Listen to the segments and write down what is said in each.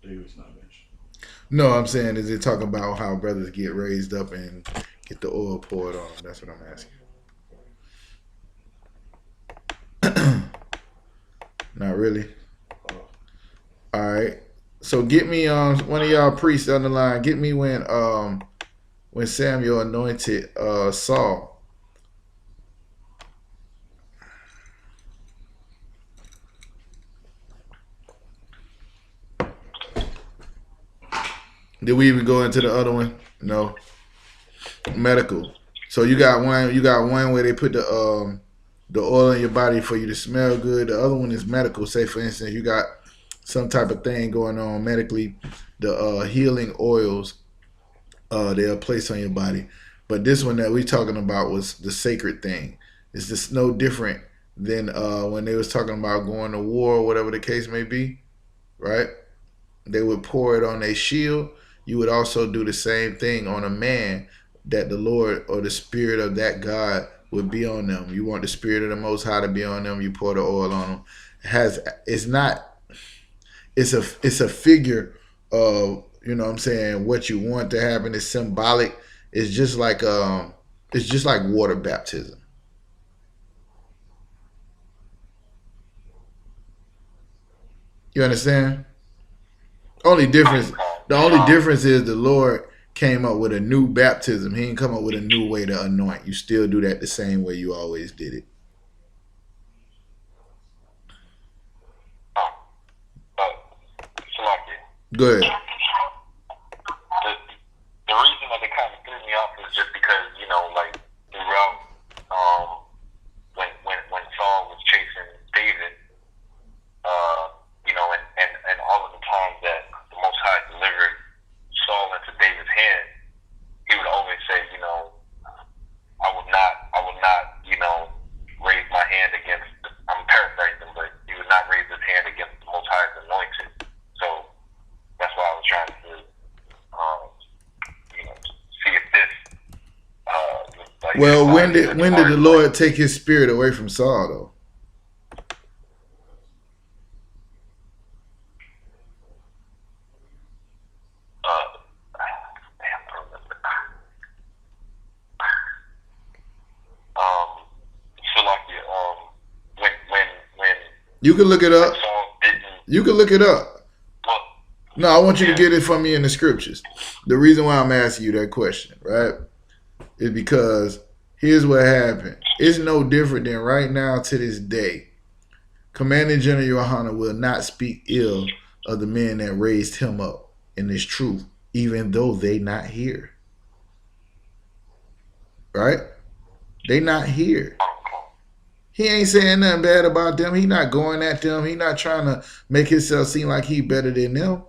David's not mentioned. No, I'm saying is it talking about how brothers get raised up and get the oil poured on them? That's what I'm asking. Not really. All right. So get me one of y'all priests on the line. Get me when Samuel anointed Saul. Did we even go into the other one? No. Medical. So you got one. You got one where they put the oil in your body for you to smell good. The other one is medical. Say for instance, you got some type of thing going on medically. The healing oils they'll place on your body. But this one that we talking about was the sacred thing. It's just no different than when they was talking about going to war or whatever the case may be, right? They would pour it on their shield. You would also do the same thing on a man that the Lord or the spirit of that God would be on them. You want the spirit of the Most High to be on them, you pour the oil on them. It's a figure of, you know what I'm saying, what you want to happen is symbolic. It's just like water baptism. You understand? The only difference is the Lord came up with a new baptism. He didn't come up with a new way to anoint. You still do that the same way you always did it. Go ahead. The reason that it kind of threw me off is just because, you know, like throughout when Saul was chasing David, you know, and all of the times that the Most High delivered Saul into David's hand, he would always say, you know, I would not, you know, raise my hand against, I'm paraphrasing, but he would not raise his hand against the Most High's anointed. So that's why I was trying to, you know, see if this. Well, when did the Lord take His spirit away from Saul, though? You can look it up. You can look it up. No, I want you to get it from me in the scriptures. The reason why I'm asking you that question, right, is because here's what happened. It's no different than right now to this day. Commander General YAHANNA will not speak ill of the men that raised him up in this truth, even though they not here. Right? They not here. He ain't saying nothing bad about them. He not going at them. He not trying to make himself seem like he better than them.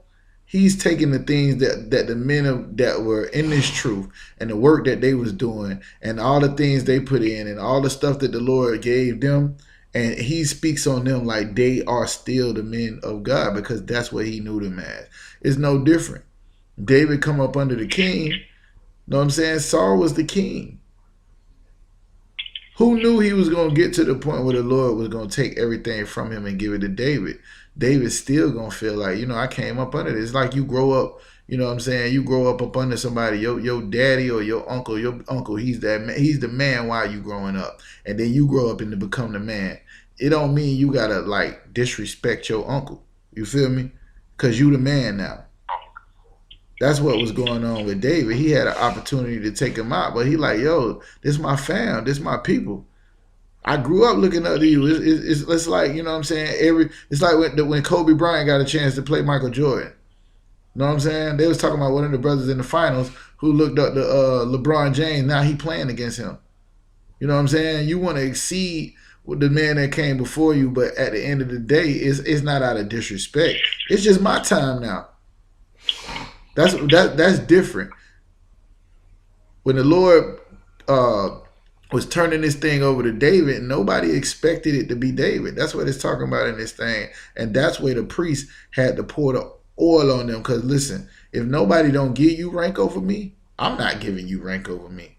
He's taking the things that the men that were in this truth and the work that they was doing and all the things they put in and all the stuff that the Lord gave them, and he speaks on them like they are still the men of God because that's what he knew them as. It's no different. David come up under the king. Know what I'm saying? Saul was the king. Who knew he was going to get to the point where the Lord was going to take everything from him and give it to David? David's still going to feel like, you know, I came up under this. It's like you grow up, you know what I'm saying? You grow up under somebody, your daddy or your uncle, he's the man while you growing up. And then you grow up and become the man. It don't mean you got to like disrespect your uncle. You feel me? Because you the man now. That's what was going on with David. He had an opportunity to take him out, but he like, yo, this my fam, this my people. I grew up looking up to you. It's like, you know what I'm saying? It's like when Kobe Bryant got a chance to play Michael Jordan. You know what I'm saying? They was talking about one of the brothers in the finals who looked up to LeBron James. Now he playing against him. You know what I'm saying? You want to exceed with the man that came before you, but at the end of the day, it's not out of disrespect. It's just my time now. That's different. When the Lord was turning this thing over to David, nobody expected it to be David. That's what it's talking about in this thing. And that's where the priest had to pour the oil on them. Because listen, if nobody don't give you rank over me, I'm not giving you rank over me.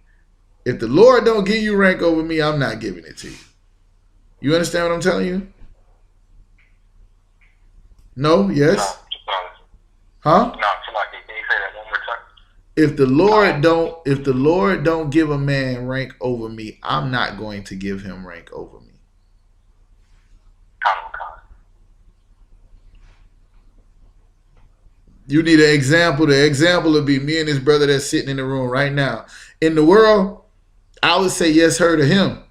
If the Lord don't give you rank over me, I'm not giving it to you. You understand what I'm telling you? No? Yes? Huh? No, somebody, can you say that one more time? If the Lord don't give a man rank over me, I'm not going to give him rank over me. Come, come. You need an example. The example would be me and this brother that's sitting in the room right now. In the world, I would say yes, her to him.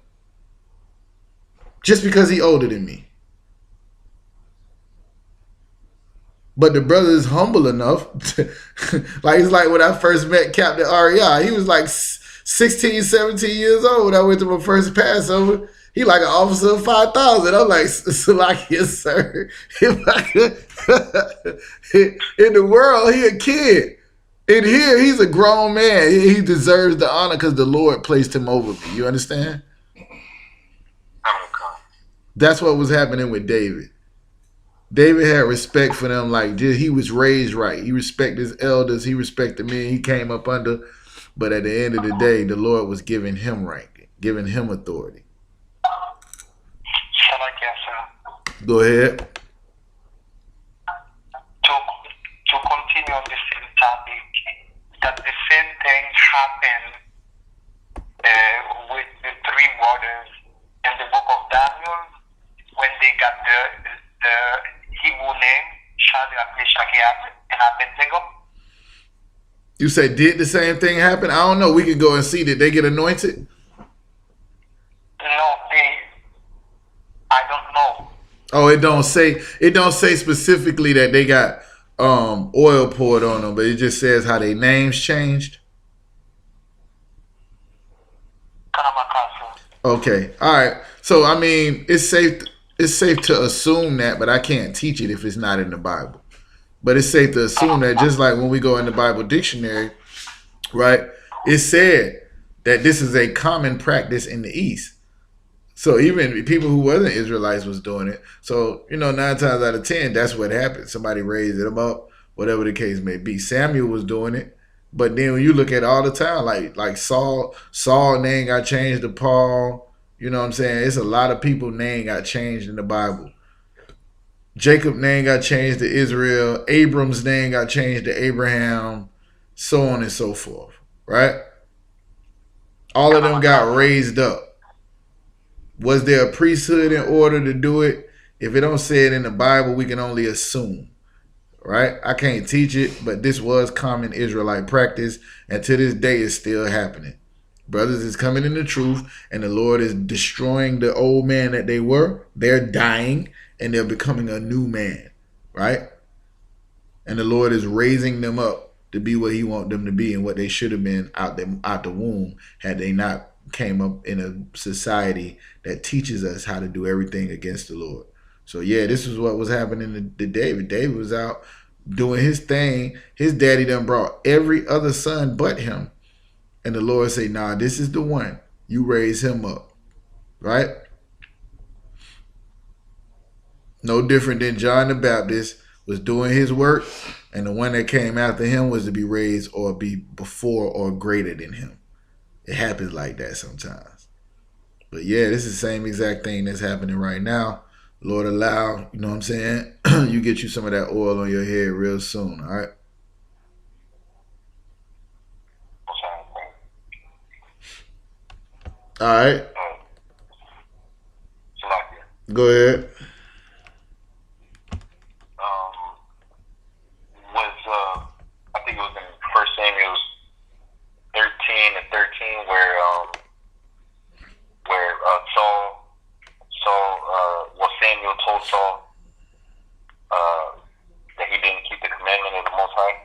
Just because he older than me. But the brother is humble enough. Like, it's like when I first met Captain REI. He was like 16, 17 years old. I went to my first Passover. He like an officer of 5,000. I'm like, so like, yes, sir. If I could, in the world, he a kid. In here, he's a grown man. He deserves the honor because the Lord placed him over me. You understand? Come, come. That's what was happening with David. David had respect for them, like he was raised right. He respected his elders. He respected men he came up under. But at the end of the day, the Lord was giving him rank, giving him authority. Shall I guess, sir? Go ahead. To continue on the same topic, that the same thing happened with the three brothers in the book of Daniel when they got the Hebrew name, Shadrach, Meshach, and Abednego. You say, did the same thing happen? I don't know. We could go and see. Did they get anointed? No, I don't know. Oh, it don't say specifically that they got oil poured on them, but it just says how their names changed. Okay. All right. So I mean, it's safe to assume that, but I can't teach it if it's not in the Bible. But it's safe to assume that, just like when we go in the Bible dictionary, right? It said that this is a common practice in the East. So even people who wasn't Israelites was doing it. So, 9 times out of 10, that's what happened. Somebody raised them up, whatever the case may be. Samuel was doing it. But then when you look at all the time, like Saul name got changed to Paul. You know what I'm saying? It's a lot of people name got changed in the Bible. Jacob name got changed to Israel. Abram's name got changed to Abraham. So on and so forth. Right? All of them got raised up. Was there a priesthood in order to do it? If it don't say it in the Bible, we can only assume. Right? I can't teach it, but this was common Israelite practice, and to this day it's still happening. Brothers is coming in the truth, and the Lord is destroying the old man that they were. They're dying, and they're becoming a new man. Right? And the Lord is raising them up to be what he wants them to be and what they should have been out the womb had they not came up in a society that teaches us how to do everything against the Lord. So yeah, this is what was happening to David. David was out doing his thing. His daddy done brought every other son but him. And the Lord say, nah, this is the one. You raise him up. Right? No different than John the Baptist was doing his work, and the one that came after him was to be raised or be before or greater than him. It happens like that sometimes. But yeah, this is the same exact thing that's happening right now. Lord allow, you know what I'm saying? You get you some of that oil on your head real soon, all right? All right. Go ahead. I think it was in 1 Samuel 13 and 13 where Samuel told Saul that he didn't keep the commandment of the Most High.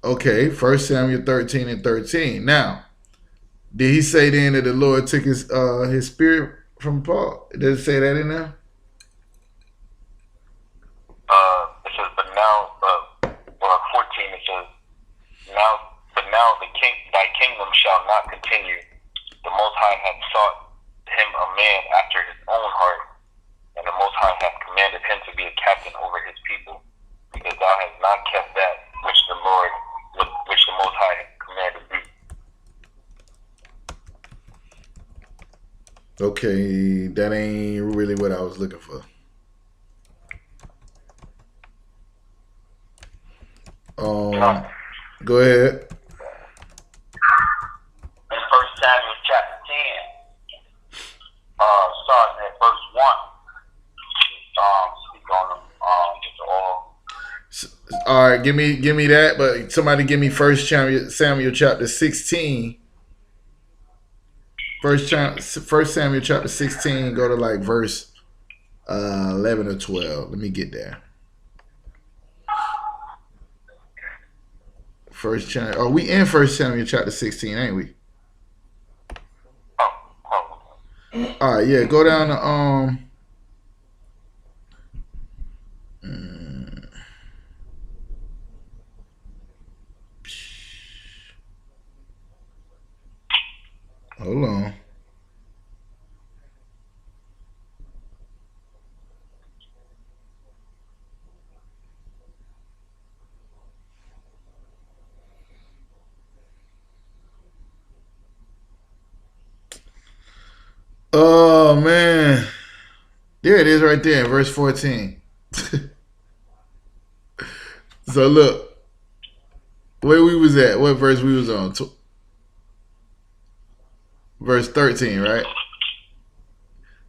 Okay, 1 Samuel 13 and 13. Now, did he say then that the Lord took his spirit from Paul? Does it say that in there? It says, but now, 14, it says, now thy kingdom shall not continue. The Most High hath sought him a man after his own heart, and the Most High hath commanded him to be a captain over his people, because thou hast not kept that which the Most High hath commanded thee. Okay, that ain't really what I was looking for. Go ahead. In 1 Samuel chapter 10, starting at verse 1, speak on just all. All right, give me that, but somebody give me First Samuel chapter 16. First Samuel chapter 16, go to like verse 11 or 12. Let me get there. Oh, we in First Samuel chapter 16, ain't we? All right, yeah. Go down to hold on. Oh man, there it is right there in verse 14. So look, where we was at, what verse we was on? Verse 13, right?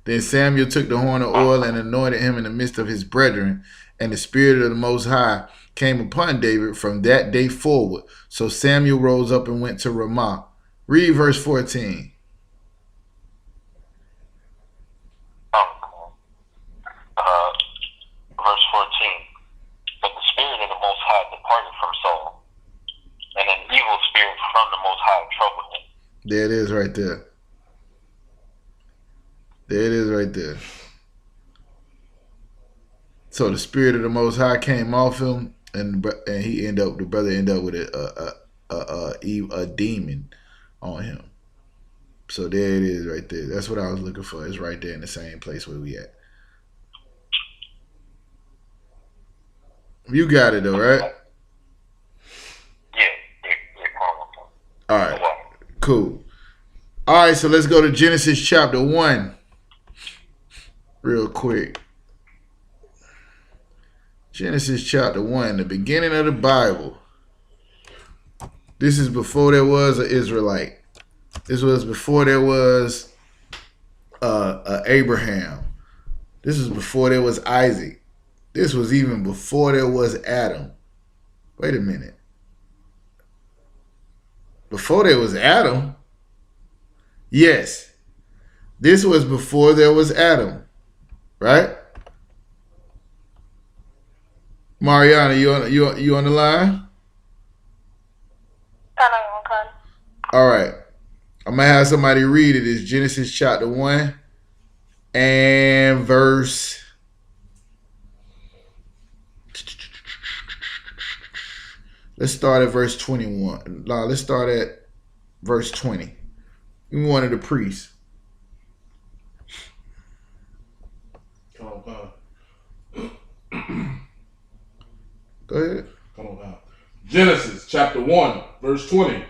Then Samuel took the horn of oil and anointed him in the midst of his brethren, and the Spirit of the Most High came upon David from that day forward. So Samuel rose up and went to Ramah. Read verse 14. Verse 14. But the Spirit of the Most High departed from Saul, and an evil spirit from the Most High troubled him. There it is right there. There it is right there. So the Spirit of the Most High came off him, and the brother ended up with a demon on him. So there it is right there. That's what I was looking for. It's right there in the same place where we at. You got it though, right? Yeah. All right. Cool. All right, so let's go to Genesis chapter 1 real quick. Genesis chapter 1, the beginning of the Bible. This is before there was an Israelite. This was before there was Abraham. This was before there was Isaac. This was even before there was Adam. Wait a minute. Before there was Adam? Yes. This was before there was Adam. Right? Mariana, you on the line? All right. I'm going to have somebody read it. It's Genesis chapter 1 and verse... Let's start at verse 21. No, let's start at verse 20. We wanted the priest. Go ahead. Come on now. Genesis chapter 1, verse 20.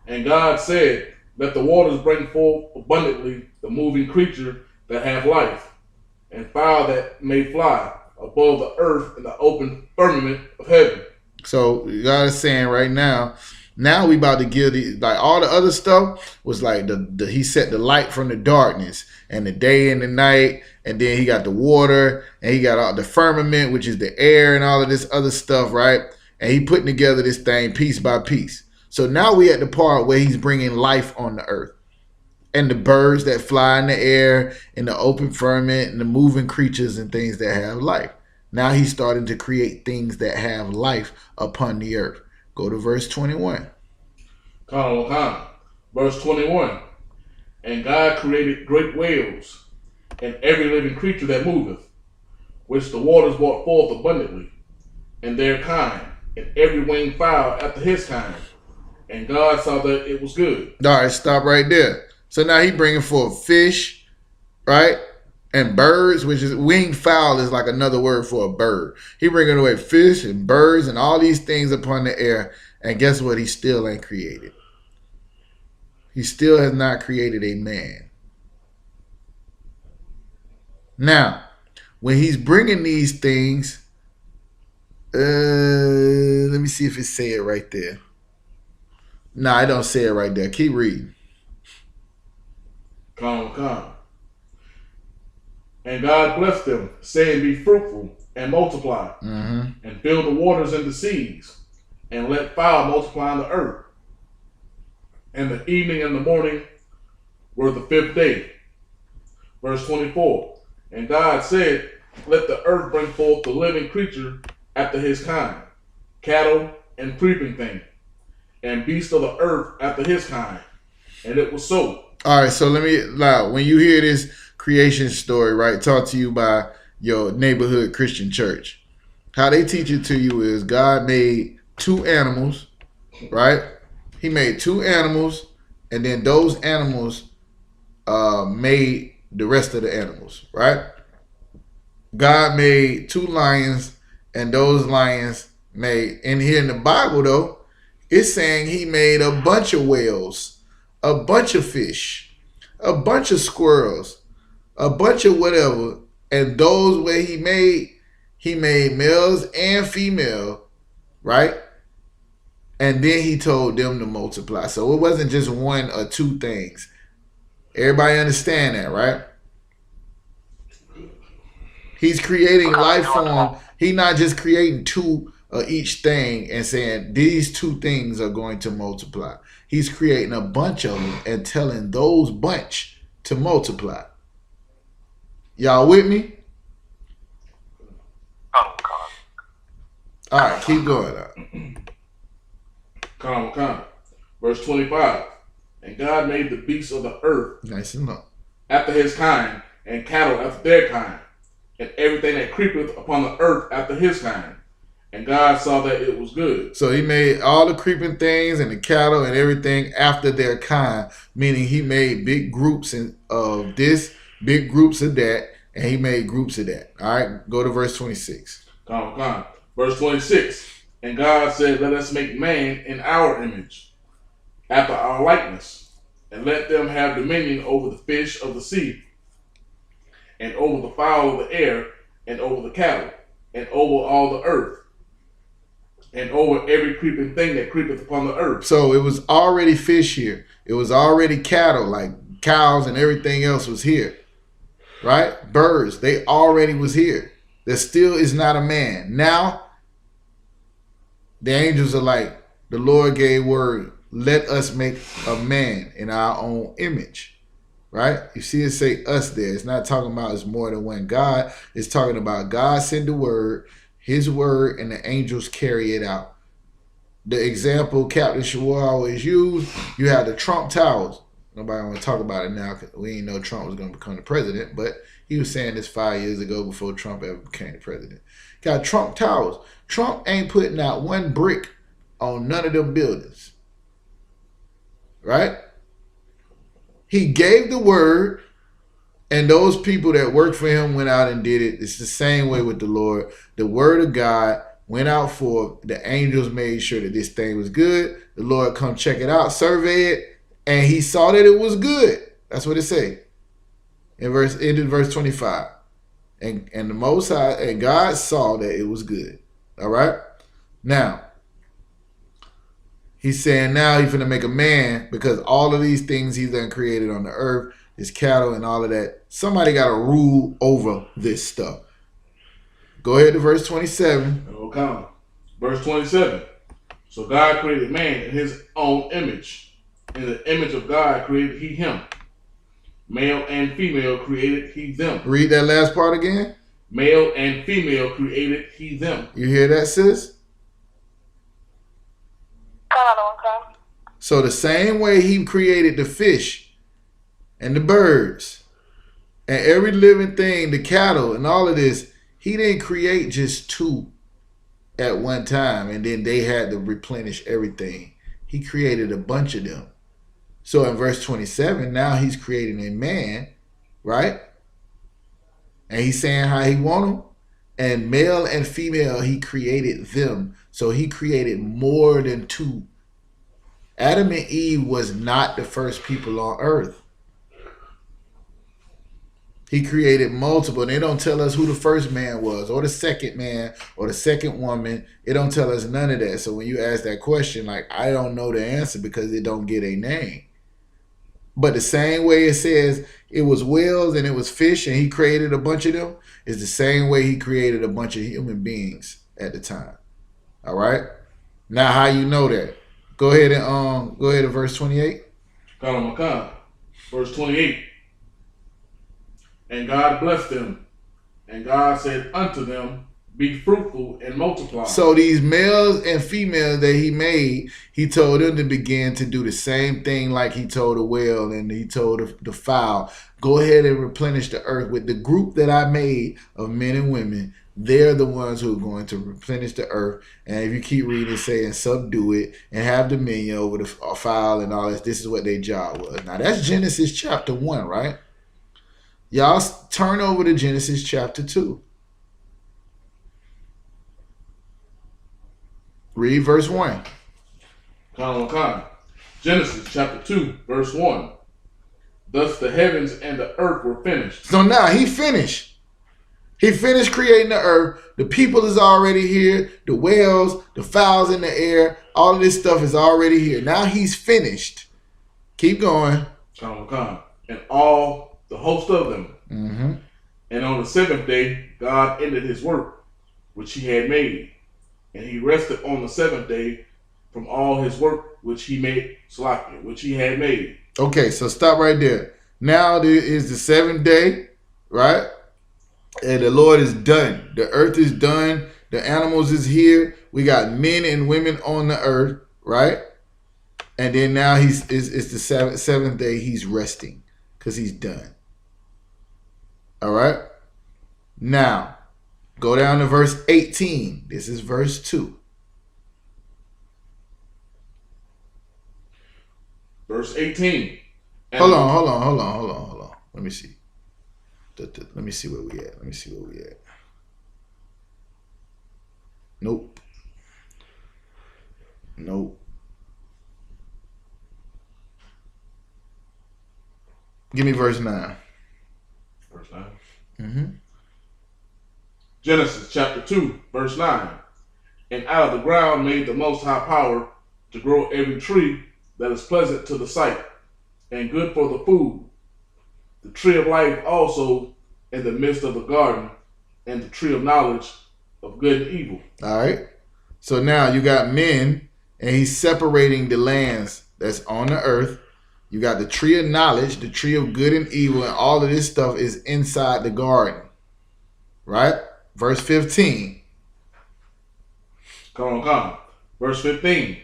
And God said, let the waters bring forth abundantly the moving creature that have life, and fowl that may fly above the earth in the open firmament of heaven. So God is saying right now we about to give like all the other stuff was like he set the light from the darkness and the day and the night, and then he got the water and he got all the firmament, which is the air and all of this other stuff, right? And he putting together this thing piece by piece. So now we at the part where he's bringing life on the earth, and the birds that fly in the air and the open firmament and the moving creatures and things that have life. Now he's starting to create things that have life upon the earth. Go to verse 21. Verse 21. And God created great whales and every living creature that moveth, which the waters brought forth abundantly, and their kind, and every winged fowl after his kind. And God saw that it was good. All right, stop right there. So now he bringing forth fish, right? And birds, which is winged fowl is like another word for a bird. He bringing away fish and birds and all these things upon the air. And guess what? He still ain't created. He still has not created a man. Now, when he's bringing these things, let me see if it say it right there. Nah, I don't say it right there. Keep reading. Come. And God blessed them, saying, be fruitful and multiply, and fill the waters and the seas, and let fowl multiply on the earth. And the evening and the morning were the 5th day. Verse 24. And God said, let the earth bring forth the living creature after his kind, cattle and creeping thing, and beasts of the earth after his kind. And it was so. All right, so let me, when you hear this creation story, right, taught to you by your neighborhood Christian church, how they teach it to you is God made 2 animals, right? He made 2 animals, and then those animals made the rest of the animals, right? God made 2 lions, and those lions made, and here in the Bible, though, it's saying he made a bunch of whales, a bunch of fish, a bunch of squirrels, a bunch of whatever, and those where he made males and female, right? And then he told them to multiply. So it wasn't just 1 or 2 things. Everybody understand that, right? He's creating life form. He's not just creating 2 of each thing and saying these 2 things are going to multiply. He's creating a bunch of them and telling those bunch to multiply. Y'all with me? All right, keep going. Come. Verse 25. And God made the beasts of the earth Nice and low. after his kind, and cattle after their kind, and everything that creepeth upon the earth after his kind. And God saw that it was good. So he made all the creeping things and the cattle and everything after their kind, meaning he made big groups of this, big groups of that, and he made groups of that. All right, go to verse 26. Come. Verse 26. And God said, let us make man in our image, after our likeness, and let them have dominion over the fish of the sea, and over the fowl of the air, and over the cattle, and over all the earth, and over every creeping thing that creepeth upon the earth. So it was already fish here. It was already cattle, like cows and everything else was here. Right? Birds, they already was here. There still is not a man. Now, the angels are like, the Lord gave word, let us make a man in our own image. Right? You see it say us there. It's not talking about it's more than one God. It's talking about God sent the word, his word, and the angels carry it out. The example Captain Shawar always used, you have the Trump Towers. Nobody want to talk about it now because we didn't know Trump was going to become the president, but he was saying this 5 years ago before Trump ever became the president. Got Trump Towers. Trump ain't putting out 1 brick on none of them buildings. Right? He gave the word, and those people that worked for him went out and did it. It's the same way with the Lord. The word of God went out forth. The angels made sure that this thing was good. The Lord come check it out, survey it, and he saw that it was good. That's what it say. Ended verse 25. And the Most High, and God saw that it was good. All right? Now, he's saying now he's going to make a man because all of these things he's done created on the earth, his cattle and all of that, somebody got to rule over this stuff. Go ahead to verse 27. Okay. Verse 27. So God created man in his own image. In the image of God created he him. Male and female created he them. Read that last part again. Male and female created he them. You hear that, sis? So the same way he created the fish and the birds and every living thing, the cattle and all of this, he didn't create just 2 at one time and then they had to replenish everything. He created a bunch of them. So in verse 27, now he's creating a man, right? And he's saying how he want them. And male and female, he created them. So he created more than 2. Adam and Eve was not the first people on earth. He created multiple. They don't tell us who the first man was, or the second man, or the second woman. It don't tell us none of that. So when you ask that question, like, I don't know the answer because it don't get a name. But the same way it says it was whales and it was fish and he created a bunch of them, is the same way he created a bunch of human beings at the time. All right? Now how you know that? Go ahead and verse 28. Verse 28. And God blessed them, and God said unto them, be fruitful and multiply. So these males and females that he made, he told them to begin to do the same thing like he told the whale and he told the fowl. Go ahead and replenish the earth with the group that I made of men and women. They're the ones who are going to replenish the earth. And if you keep reading, saying subdue it and have dominion over the fowl and all this is what their job was. Now that's Genesis chapter 1, right? Y'all turn over to Genesis chapter 2. Read verse 1. Genesis chapter 2, verse 1. Thus the heavens and the earth were finished. So now he finished. He finished creating the earth. The people is already here. The whales, the fowls in the air, all of this stuff is already here. Now he's finished. Keep going. And all the host of them. Mm-hmm. And on the seventh day, God ended his work, which he had made. And he rested on the seventh day from all his work which he made, which he had made. Okay, so stop right there. Now there is the seventh day, right? And the Lord is done. The earth is done. The animals is here. We got men and women on the earth, right? And then now it's the seventh day. He's resting because he's done. All right. Now, go down to verse 18. This is verse 2. Verse 18. Hold on. Let me see. Let me see where we at. Nope. Give me verse 9. Verse 9. Mm-hmm. Genesis chapter 2, verse 9. And out of the ground made the Most High power to grow every tree that is pleasant to the sight and good for the food. The tree of life also in the midst of the garden, and the tree of knowledge of good and evil. All right. So now you got men, and he's separating the lands that's on the earth. You got the tree of knowledge, the tree of good and evil, and all of this stuff is inside the garden. Right? Verse 15. Come on. Verse 15.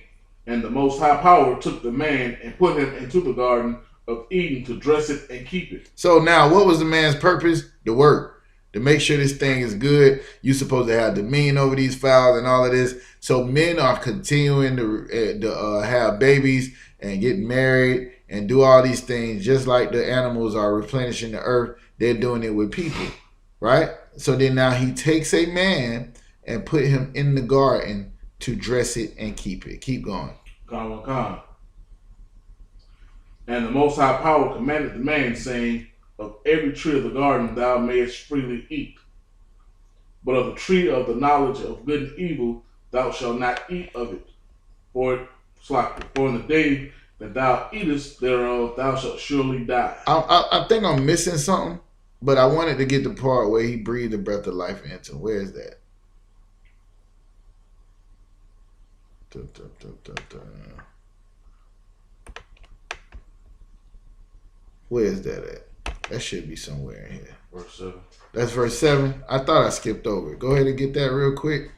And the Most High power took the man and put him into the garden of Eden to dress it and keep it. So now what was the man's purpose? The work. To make sure this thing is good. You're supposed to have dominion over these fowls and all of this. So men are continuing to have babies and get married and do all these things just like the animals are replenishing the earth. They're doing it with people. Right? So then now he takes a man and put him in the garden to dress it and keep it. Keep going. Come. And the Most High power commanded the man, saying, of every tree of the garden thou mayest freely eat, but of the tree of the knowledge of good and evil thou shalt not eat of it. For in the day that thou eatest thereof thou shalt surely die. I think I'm missing something, but I wanted to get the part where he breathed the breath of life into. Where is that? Where is that at? That should be somewhere in here. Verse 7. That's verse 7. I thought I skipped over it. Go ahead and get that real quick.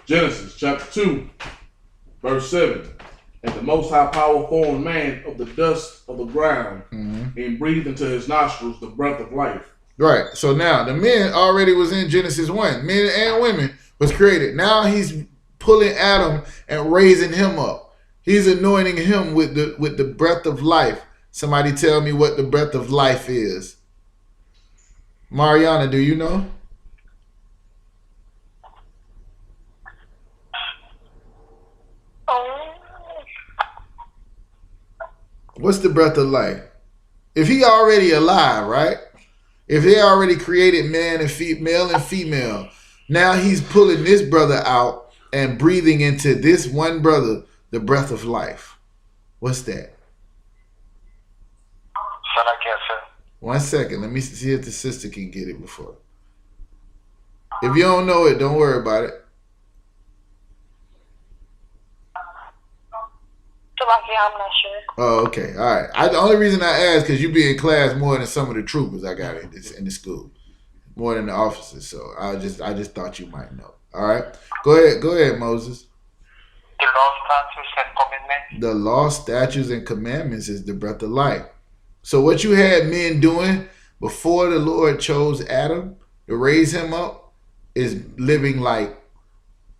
Genesis chapter 2, verse 7. And the Most High power formed man of the dust of the ground, and breathed into his nostrils the breath of life. Right. So now the men already was in Genesis 1. Men and women was created. Now he's pulling Adam and raising him up. He's anointing him with the breath of life. Somebody tell me what the breath of life is. Mariana, do you know? What's the breath of life? If he already alive, right? If they already created male and female, now he's pulling this brother out and breathing into this one brother the breath of life. What's that? One second. Let me see if the sister can get it before. If you don't know it, don't worry about it. I'm not sure. Oh, okay. All right. The only reason I asked because you be in class more than some of the troopers I got in the school, more than the officers. So I just thought you might know. All right. Go ahead, Moses. The law, statutes, and commandments. The law, statutes, and commandments is the breath of life. So what you had men doing before the Lord chose Adam to raise him up is living like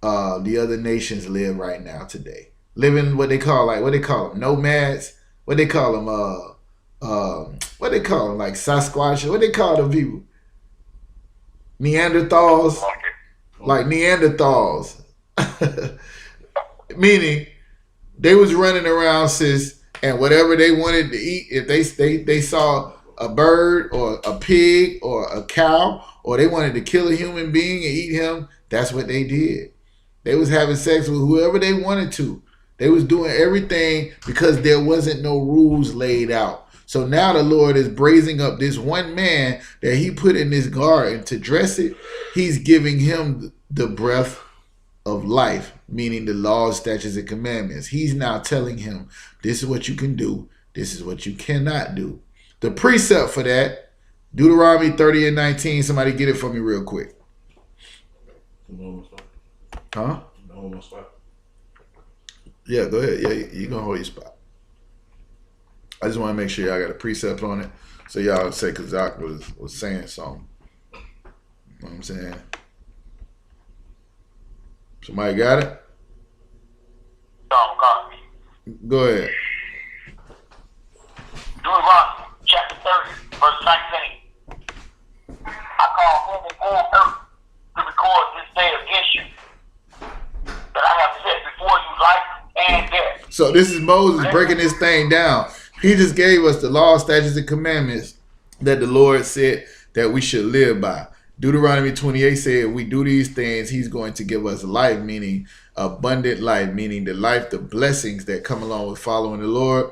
the other nations live right now today. Living what they call them nomads. What they call them like Sasquatch. What they call them people? Neanderthals. Like Neanderthals. Meaning they was running around, sis, and whatever they wanted to eat, if they saw a bird or a pig or a cow, or they wanted to kill a human being and eat him, that's what they did. They was having sex with whoever they wanted to. They was doing everything because there wasn't no rules laid out. So now the Lord is raising up this one man that he put in this garden to dress it. He's giving him the breath of life, meaning the laws, statutes, and commandments. He's now telling him, this is what you can do. This is what you cannot do. The precept for that, Deuteronomy 30 and 19. Somebody get it for me real quick. Huh? Yeah, go ahead. Yeah, you gonna hold your spot. I just want to make sure y'all got a precept on it, so y'all say Kazak was saying something. You know what I'm saying? Somebody got it? Go ahead. Deuteronomy chapter 30, verse 19. I call heaven and earth to record this day against you, that I have set before you life and death. So this is Moses breaking this thing down. He just gave us the law, statutes, and commandments that the Lord said that we should live by. Deuteronomy 28 said, if we do these things, he's going to give us life, meaning abundant life, meaning the life, the blessings that come along with following the Lord.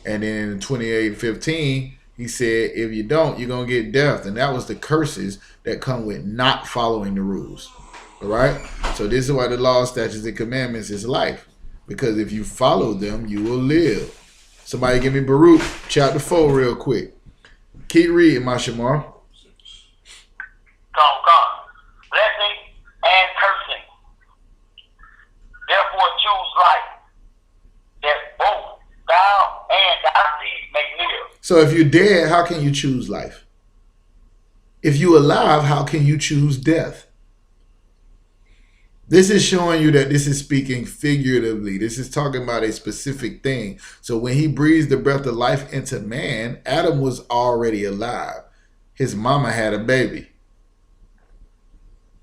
And then in 28:15, he said, if you don't, you're going to get death. And that was the curses that come with not following the rules. All right? So this is why the law, statutes, and commandments is life. Because if you follow them, you will live. Somebody give me Baruch chapter 4 real quick. Keep reading, Mashamar. Blessing and cursing. Therefore choose life, that both thou and thy seed may live. So if you're dead, how can you choose life? If you're alive, how can you choose death? This is showing you that this is speaking figuratively. This is talking about a specific thing. So when he breathes the breath of life into man, Adam was already alive. His mama had a baby.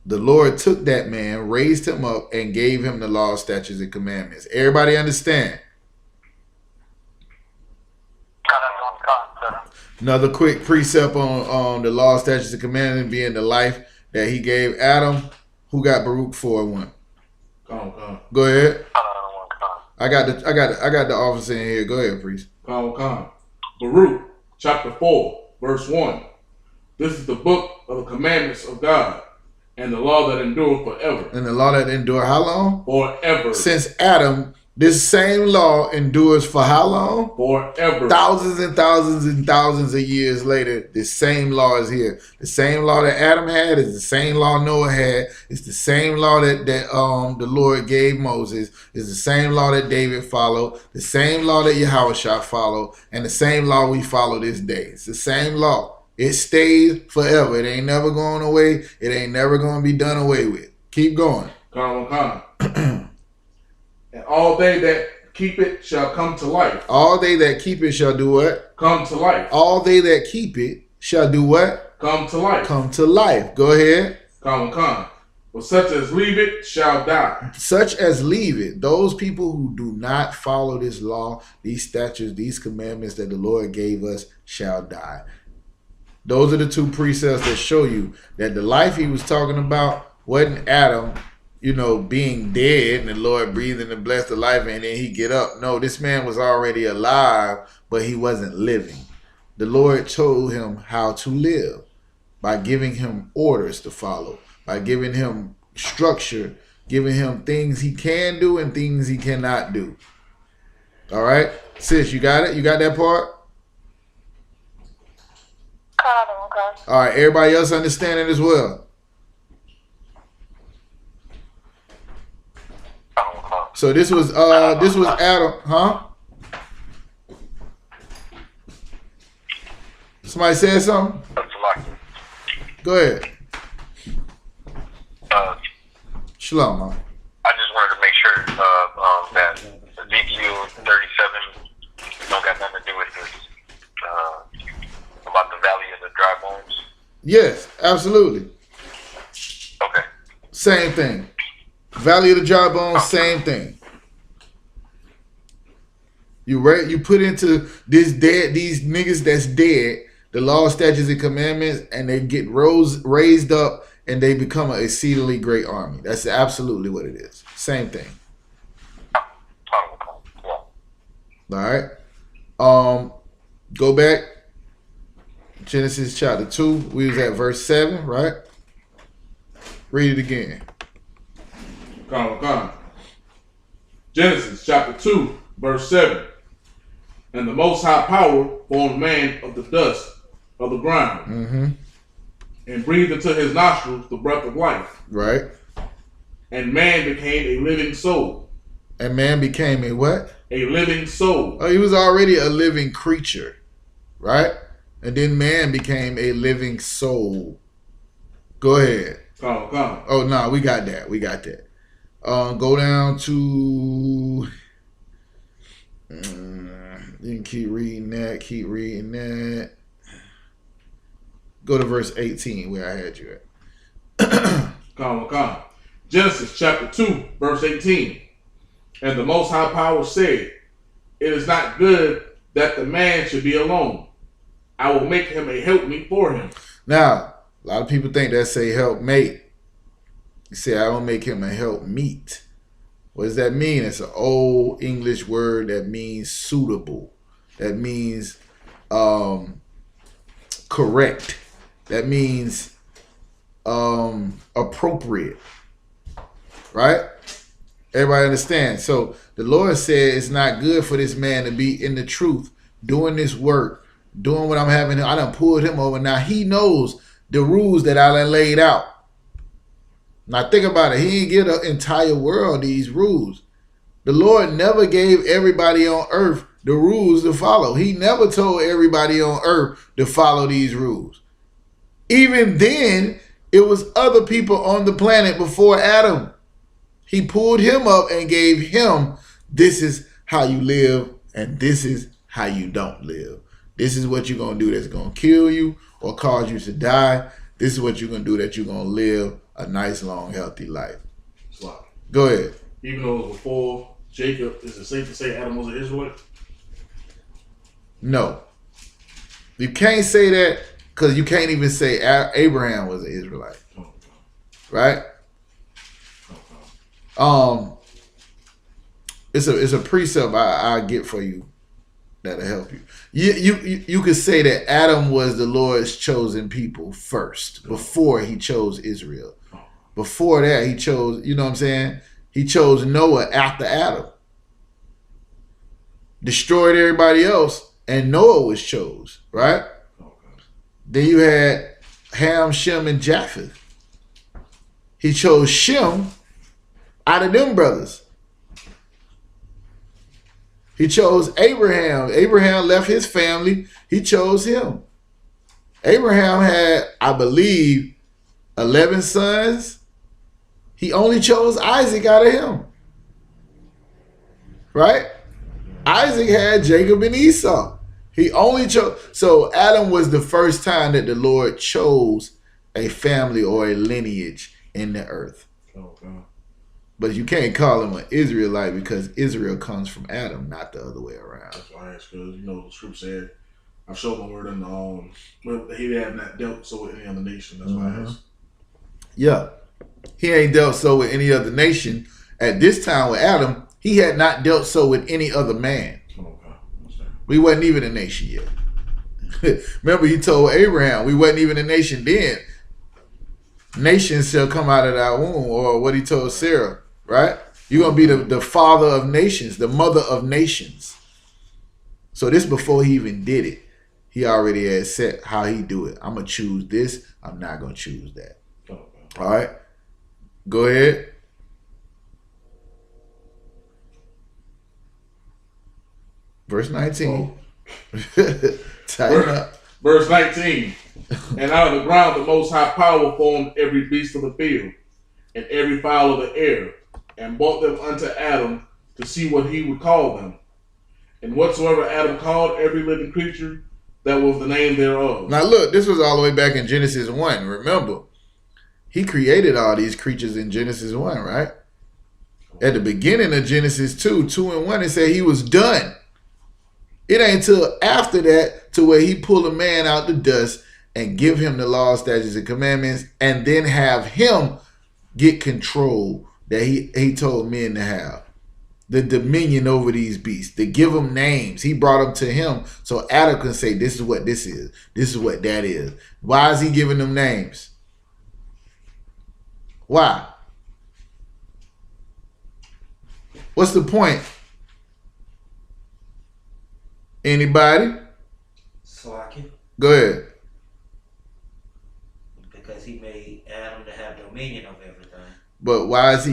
The Lord took that man, raised him up, and gave him the law, statutes, and commandments. Everybody understand? Another quick precept on the law, statutes, and commandments being the life that he gave Adam. Who got Baruch 4:1? Go ahead. I got the officer in here. Go ahead, priest. Baruch chapter 4, verse 1. This is the book of the commandments of God, and the law that endureth forever. And the law that endure how long? Forever. Since Adam, this same law endures for how long? Forever. Thousands and thousands and thousands of years later, the same law is here. The same law that Adam had is the same law Noah had. It's the same law that the Lord gave Moses. It's the same law that David followed. The same law that YAHANNA followed. And the same law we follow this day. It's the same law. It stays forever. It ain't never going away. It ain't never going to be done away with. Keep going. And all they that keep it shall come to life. All they that keep it shall do what? Come to life. All they that keep it shall do what? Come to life. Come to life. Go ahead. But such as leave it shall die. Such as leave it. Those people who do not follow this law, these statutes, these commandments that the Lord gave us shall die. Those are the two precepts that show you that the life he was talking about wasn't Adam, you know, being dead and the Lord breathing and bless the life and then he get up. No, this man was already alive, but he wasn't living. The Lord told him how to live by giving him orders to follow, by giving him structure, giving him things he can do and things he cannot do. All right? Sis, you got it? You got that part? Okay. All right, everybody else understand it as well? So this was Adam, huh? Somebody said something? Go ahead. Shalom, man. I just wanted to make sure that Ezekiel 37 don't got nothing to do with this about the valley of the dry bones. Yes, absolutely. Okay. Same thing. Valley of the dry bones, same thing. You put into these niggas that's dead, the law, statutes, and commandments, and they get raised up and they become an exceedingly great army. That's absolutely what it is. Same thing. All right. Go back. Genesis chapter 2. We was at verse 7, right? Read it again. Come. Genesis chapter 2, verse 7. And the Most High Power formed man of the dust of the ground, and breathed into his nostrils the breath of life. Right. And man became a living soul. And man became a what? A living soul. Oh, he was already a living creature, right? And then man became a living soul. Go ahead. Come. Oh, no, we got that. Go down to... you can keep reading that. Go to verse 18 where I had you at. Come. Genesis chapter 2, verse 18. And the Most High Power said, it is not good that the man should be alone. I will make him a helpmeet for him. Now, a lot of people think that say helpmate. You say, I will make him a helpmeet. What does that mean? It's an old English word that means suitable. That means correct. That means appropriate. Right? Everybody understands. So the Lord said it's not good for this man to be in the truth, doing this work, doing what I'm having. I done pulled him over. Now he knows the rules that I done laid out. Now think about it. He didn't give the entire world these rules. The Lord never gave everybody on earth the rules to follow. He never told everybody on earth to follow these rules. Even then, it was other people on the planet before Adam. He pulled him up and gave him, this is how you live and this is how you don't live. This is what you're going to do that's going to kill you or cause you to die. This is what you're going to do that you're going to live a nice, long, healthy life. Go ahead. Even though it was before Jacob, is it safe to say Adam was an Israelite? No. You can't say that because you can't even say Abraham was an Israelite. Right? It's a precept I get for you that'll help you. You could say that Adam was the Lord's chosen people first, before he chose Israel. Before that, he chose, you know what I'm saying? He chose Noah after Adam. Destroyed everybody else, and Noah was chose, right? Then you had Ham, Shem, and Japheth. He chose Shem out of them brothers. He chose Abraham. Abraham left his family. He chose him. Abraham had, I believe, 11 sons. He only chose Isaac out of him. Right? Isaac had Jacob and Esau. He only chose. So Adam was the first time that the Lord chose a family or a lineage in the earth. Oh, God. But you can't call him an Israelite because Israel comes from Adam, not the other way around. That's why I asked, because, the scripture said, I've shown the word in well, he had not dealt so with any other nation. That's why I asked. Yeah. He ain't dealt so with any other nation. At this time with Adam, he had not dealt so with any other man. Oh, God. We wasn't even a nation yet. Remember, he told Abraham, we wasn't even a nation then. Nations shall come out of thy womb, or what he told Sarah, right? You're going to be the father of nations, the mother of nations. So this before he even did it. He already had set how he do it. I'm going to choose this. I'm not going to choose that. Oh, all right? Go ahead. Verse 19. Tighten up. Verse 19. And out of the ground the Most High Power formed every beast of the field and every fowl of the air, and brought them unto Adam to see what he would call them. And whatsoever Adam called every living creature, that was the name thereof. Now look, this was all the way back in Genesis 1. Remember, he created all these creatures in Genesis 1, right? At the beginning of Genesis 2 and 1, it said he was done. It ain't till after that to where he pull a man out the dust and give him the law, statutes, and commandments, and then have him get control that he told men to have. The dominion over these beasts, to give them names. He brought them to him so Adam can say, this is what this is. This is what that is. Why is he giving them names? Why? What's the point? Anybody? Slacken. Go ahead. Because he made Adam to have dominion of everything. But why is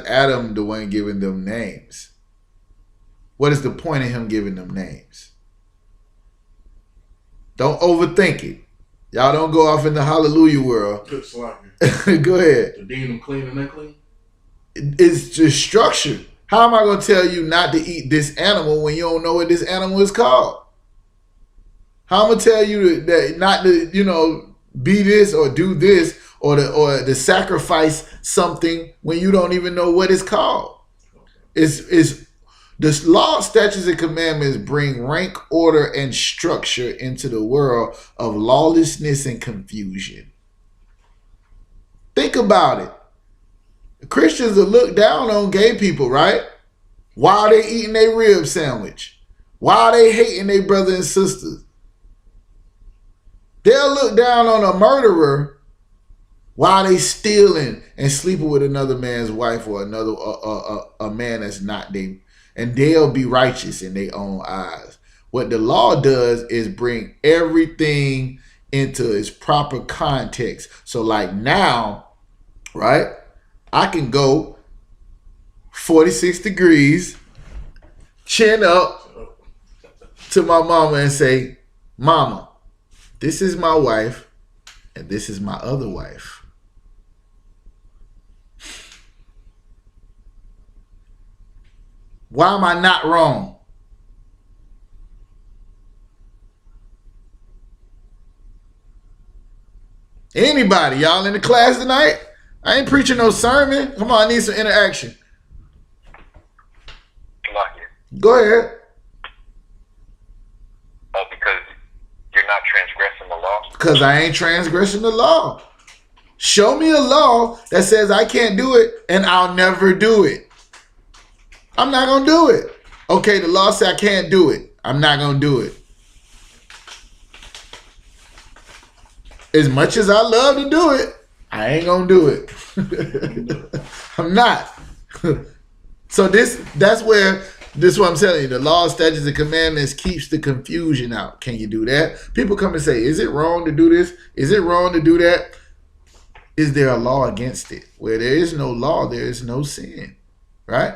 Adam the one giving them names? What is the point of him giving them names? Don't overthink it. Y'all don't go off in the hallelujah world. Good slacking. Go ahead. To deem them clean and unclean? It's just structure. How am I going to tell you not to eat this animal when you don't know what this animal is called? How am I going to tell you that not to, be this or do this or to sacrifice something when you don't even know what it's called? It's this law, statutes, and commandments bring rank, order, and structure into the world of lawlessness and confusion. Think about it. Christians will look down on gay people, right? While they eating their rib sandwich. While they hating their brothers and sisters. They'll look down on a murderer while they stealing and sleeping with another man's wife or another a man that's not they, and they'll be righteous in their own eyes. What the law does is bring everything into its proper context. So like now, right? I can go 46 degrees, chin up to my mama and say, Mama, this is my wife and this is my other wife. Why am I not wrong? Anybody, y'all in the class tonight? I ain't preaching no sermon. Come on, I need some interaction. Like it. Go ahead. Oh, because you're not transgressing the law? Because I ain't transgressing the law. Show me a law that says I can't do it and I'll never do it. I'm not going to do it. Okay, the law says I can't do it. I'm not going to do it. As much as I love to do it, I ain't going to do it. I'm not. So that's what I'm telling you. The law, statutes, and commandments keeps the confusion out. Can you do that? People come and say, is it wrong to do this? Is it wrong to do that? Is there a law against it? Where there is no law, there is no sin. Right?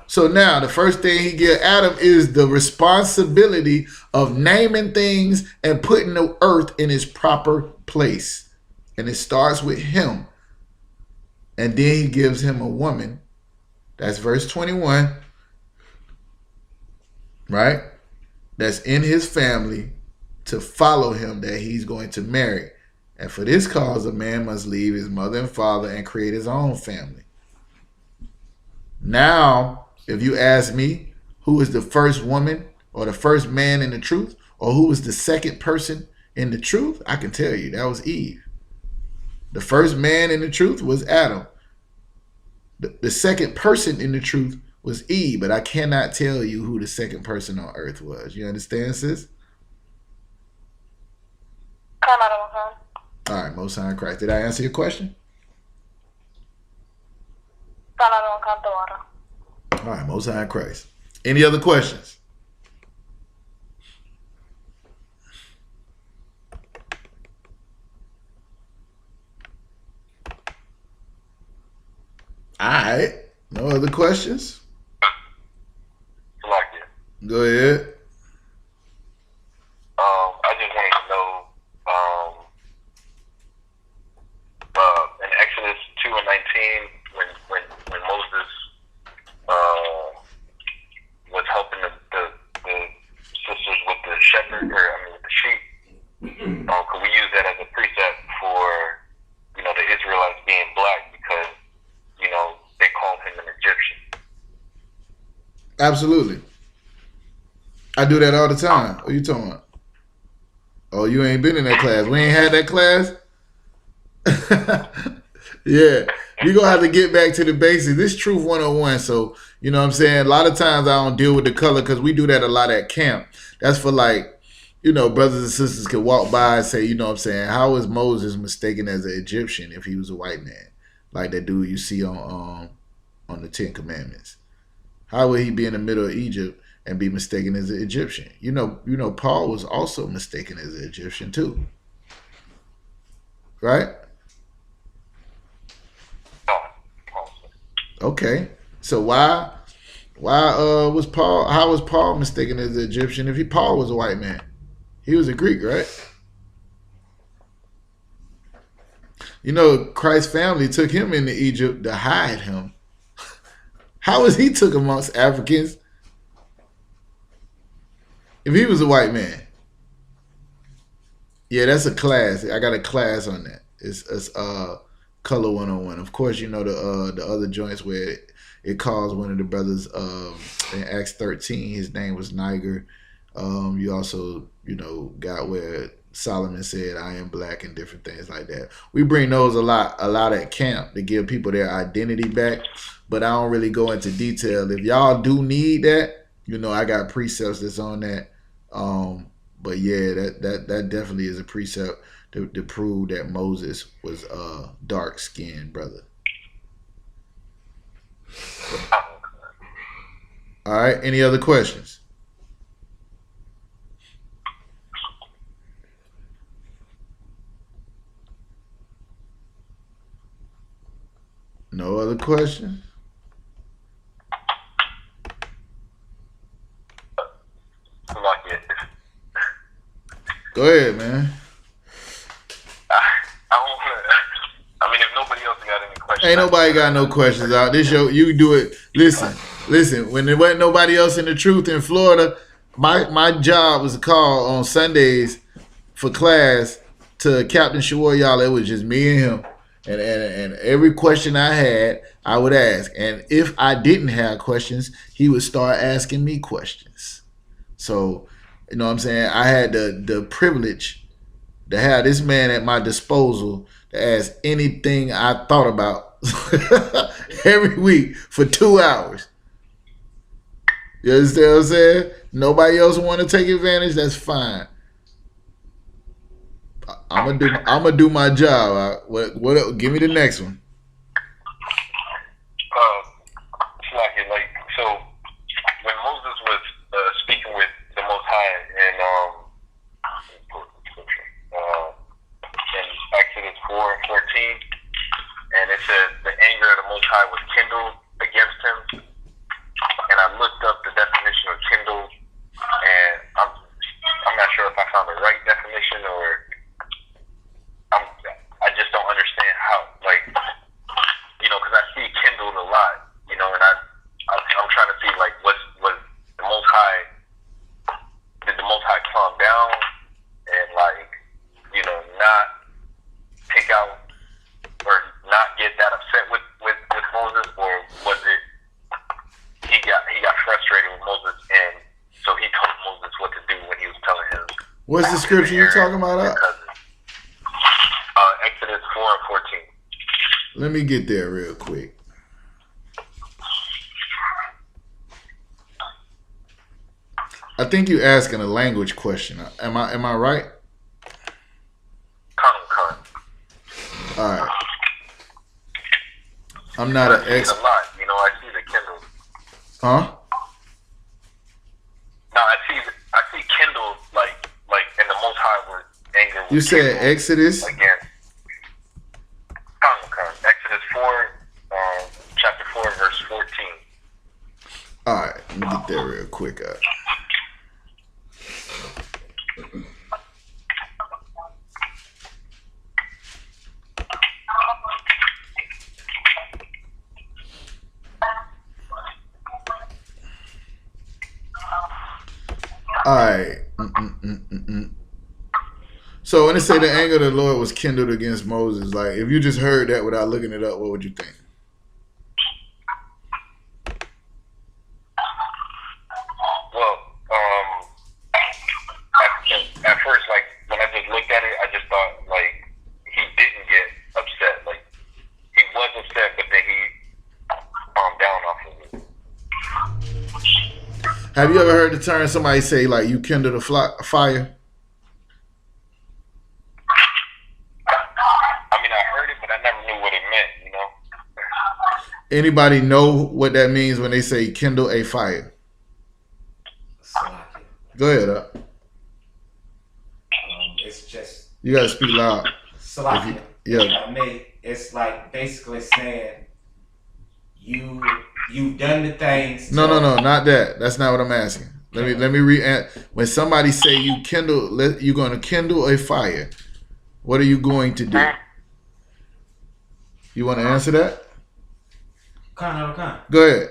So now the first thing he gives Adam is the responsibility of naming things and putting the earth in its proper place. And it starts with him. And then he gives him a woman. That's verse 21. Right? That's in his family to follow him that he's going to marry. And for this cause, a man must leave his mother and father and create his own family. Now, if you ask me who is the first woman or the first man in the truth, or who was the second person in the truth, I can tell you that was Eve. The first man in the truth was Adam. The second person in the truth was Eve, but I cannot tell you who the second person on earth was. You understand, sis? All right, Most High in Christ. Did I answer your question? All right, Most High in Christ. Any other questions? All right. No other questions? Like it. Go ahead. I just wanted to know, in Exodus 2:19, when Moses was helping the sisters with the shepherd, with the sheep, could we use that as a precept for, the Israelites being black because, they called him an Egyptian? Absolutely. I do that all the time. What are you talking about? Oh, you ain't been in that class. We ain't had that class? Yeah. You're going to have to get back to the basics. This Truth 101. So, you know what I'm saying? A lot of times I don't deal with the color because we do that a lot at camp. That's for brothers and sisters can walk by and say, you know what I'm saying? How is Moses mistaken as an Egyptian if he was a white man? Like that dude you see on the Ten Commandments. How would he be in the middle of Egypt and be mistaken as an Egyptian? You know, Paul was also mistaken as an Egyptian too. Right? Okay. So why was Paul, how was Paul mistaken as an Egyptian if Paul was a white man? He was a Greek, right? Christ's family took him into Egypt to hide him. How was he took amongst Africans if he was a white man? Yeah, that's a class. I got a class on that. It's Color 101. Of course, the other joints where it calls one of the brothers in Acts 13. His name was Niger. You also, got where Solomon said, "I am black," and different things like that. We bring those a lot at camp to give people their identity back, but I don't really go into detail. If y'all do need that, I got precepts that's on that. But yeah, that definitely is a precept to prove that Moses was a dark-skinned brother. All right, any other questions? No other questions? Go ahead, man. If nobody else got any questions. Ain't nobody got no questions out. This show, you do it. Listen. When there wasn't nobody else in the truth in Florida, my job was to call on Sundays for class to Captain Shawar, y'all. It was just me and him. And every question I had, I would ask. And if I didn't have questions, he would start asking me questions. So, you know what I'm saying? I had the privilege to have this man at my disposal to ask anything I thought about every week for 2 hours. You understand what I'm saying? Nobody else want to take advantage, that's fine. I'm gonna do my job. What? Give me the next one. So when Moses was speaking with the Most High in Exodus 4:14, and it says the anger of the Most High was kindled against him. And I looked up the definition of kindled, and I'm not sure if I found the right definition or I just don't understand how. What's the scripture you talking about? Exodus 4:14. Let me get there real quick. I think you asking a language question. Am I right? Con. All right. I'm not an I see it expert. a lot. You know, I see the Kindle. Huh? No, I see Kindle like in the Most High word anger. You said Exodus? Again. Con. Exodus 4, chapter 4, verse 14. All right. Let me get there real quick. All right. So when they say the anger of the Lord was kindled against Moses, like if you just heard that without looking it up, what would you think? Well, at first, like when I just looked at it, I just thought like he didn't get upset. Like he was upset, but then he calmed down off of it. Have you ever heard the term somebody say like you kindled a fire? I mean, I heard it, but I never knew what it meant. You know. Anybody know what that means when they say kindle a fire? Slocky. Go ahead. It's just You gotta speak loud. slocky. Yeah. I mean, it's like basically saying you've done the things. No, not that. That's not what I'm asking. Let me read. When somebody say you're going to kindle a fire, what are you going to do? You want to answer that? Come. Go ahead.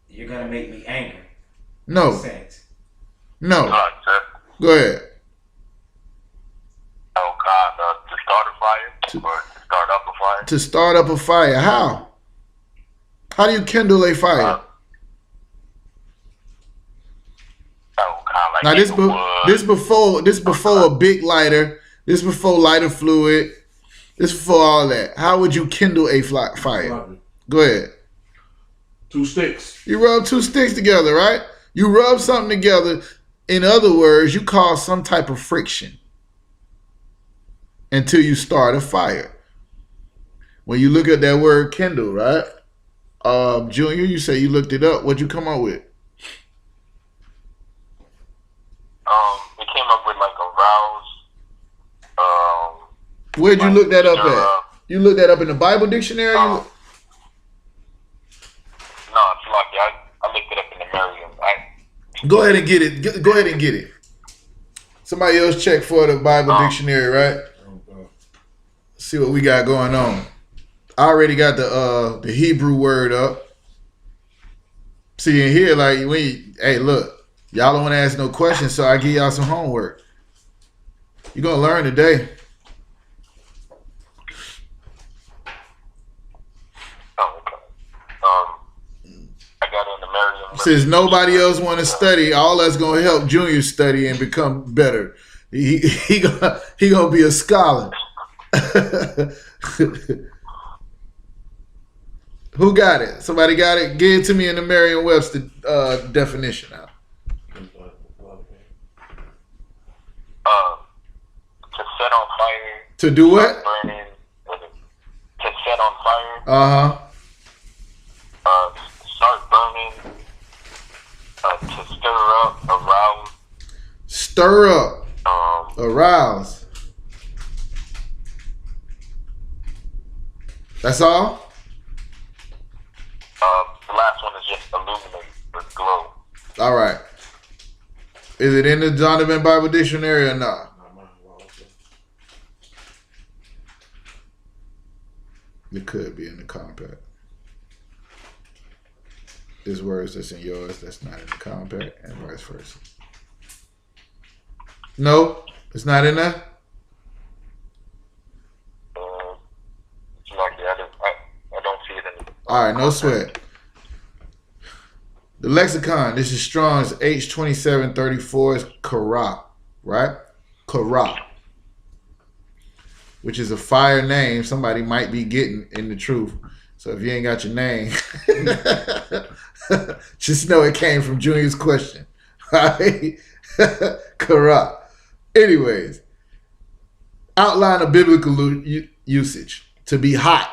You're gonna make me angry. No. Sense. No. Sir. Go ahead. Oh God, to start a fire or to start up a fire? To start up a fire. How? How do you kindle a fire? Oh God, like Now this before a big lighter. This before lighter fluid. This before all that. How would you kindle a fire? Go ahead. 2 sticks. You rub 2 sticks together, right? You rub something together. In other words, you cause some type of friction until you start a fire. When you look at that word kindle, right? Junior, you say you looked it up. What'd you come up with? It came up with like a rouse. Where'd you look that up at? You looked that up in the Bible dictionary? No, it's lucky. I looked it up in the Merriam. Go ahead and get it. Go ahead and get it. Somebody else check for the Bible dictionary, right? See what we got going on. I already got the Hebrew word up. See in here, like hey, look, y'all don't want to ask no questions, so I give y'all some homework. You're gonna learn today. I got it in the Merriam. Since nobody else want to study, all that's gonna help Junior study and become better. He gonna be a scholar. Who got it? Somebody got it? Give it to me in the Merriam-Webster definition now. To set on fire. To do what? Burning. To set on fire. Start burning. To stir up, arouse. Stir up. Arouse. That's all? The last one is just illuminate or glow. All right. Is it in the Donovan Bible Dictionary or not? It could be in the compact. There's words that's in yours that's not in the compact and vice versa. No, it's not in there? It's like I don't see it in the All right, no sweat. The lexicon, this is Strong's H2734, is Korah. right? Kara, which is a fire name. Somebody might be getting in the truth. So if you ain't got your name, just know it came from Junior's question. Right? Kara. Anyways, outline of biblical usage. To be hot,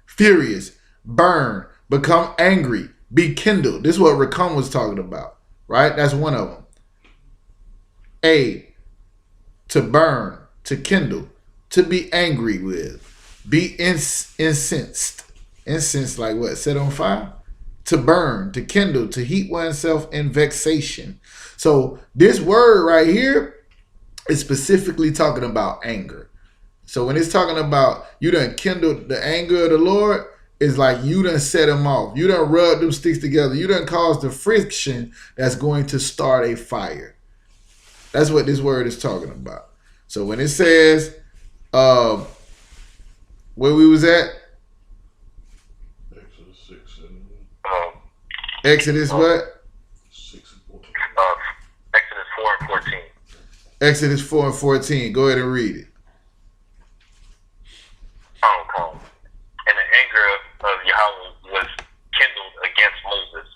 furious, burn, become angry, be kindled. This is what Rakam was talking about, right? That's one of them. A, to burn, to kindle, to be angry with, be incensed. Incensed like what? Set on fire? To burn, to kindle, to heat oneself in vexation. So this word right here is specifically talking about anger. So when it's talking about you done kindled the anger of the Lord, it's like you done set him off. You done rubbed them sticks together. You done caused the friction that's going to start a fire. That's what this word is talking about. So when it says, where we was at? Exodus 6 and Exodus what? 6 and 14. Exodus 4 and 14. Exodus 4 and 14. Go ahead and read it. And the anger of Yahweh was kindled against Moses.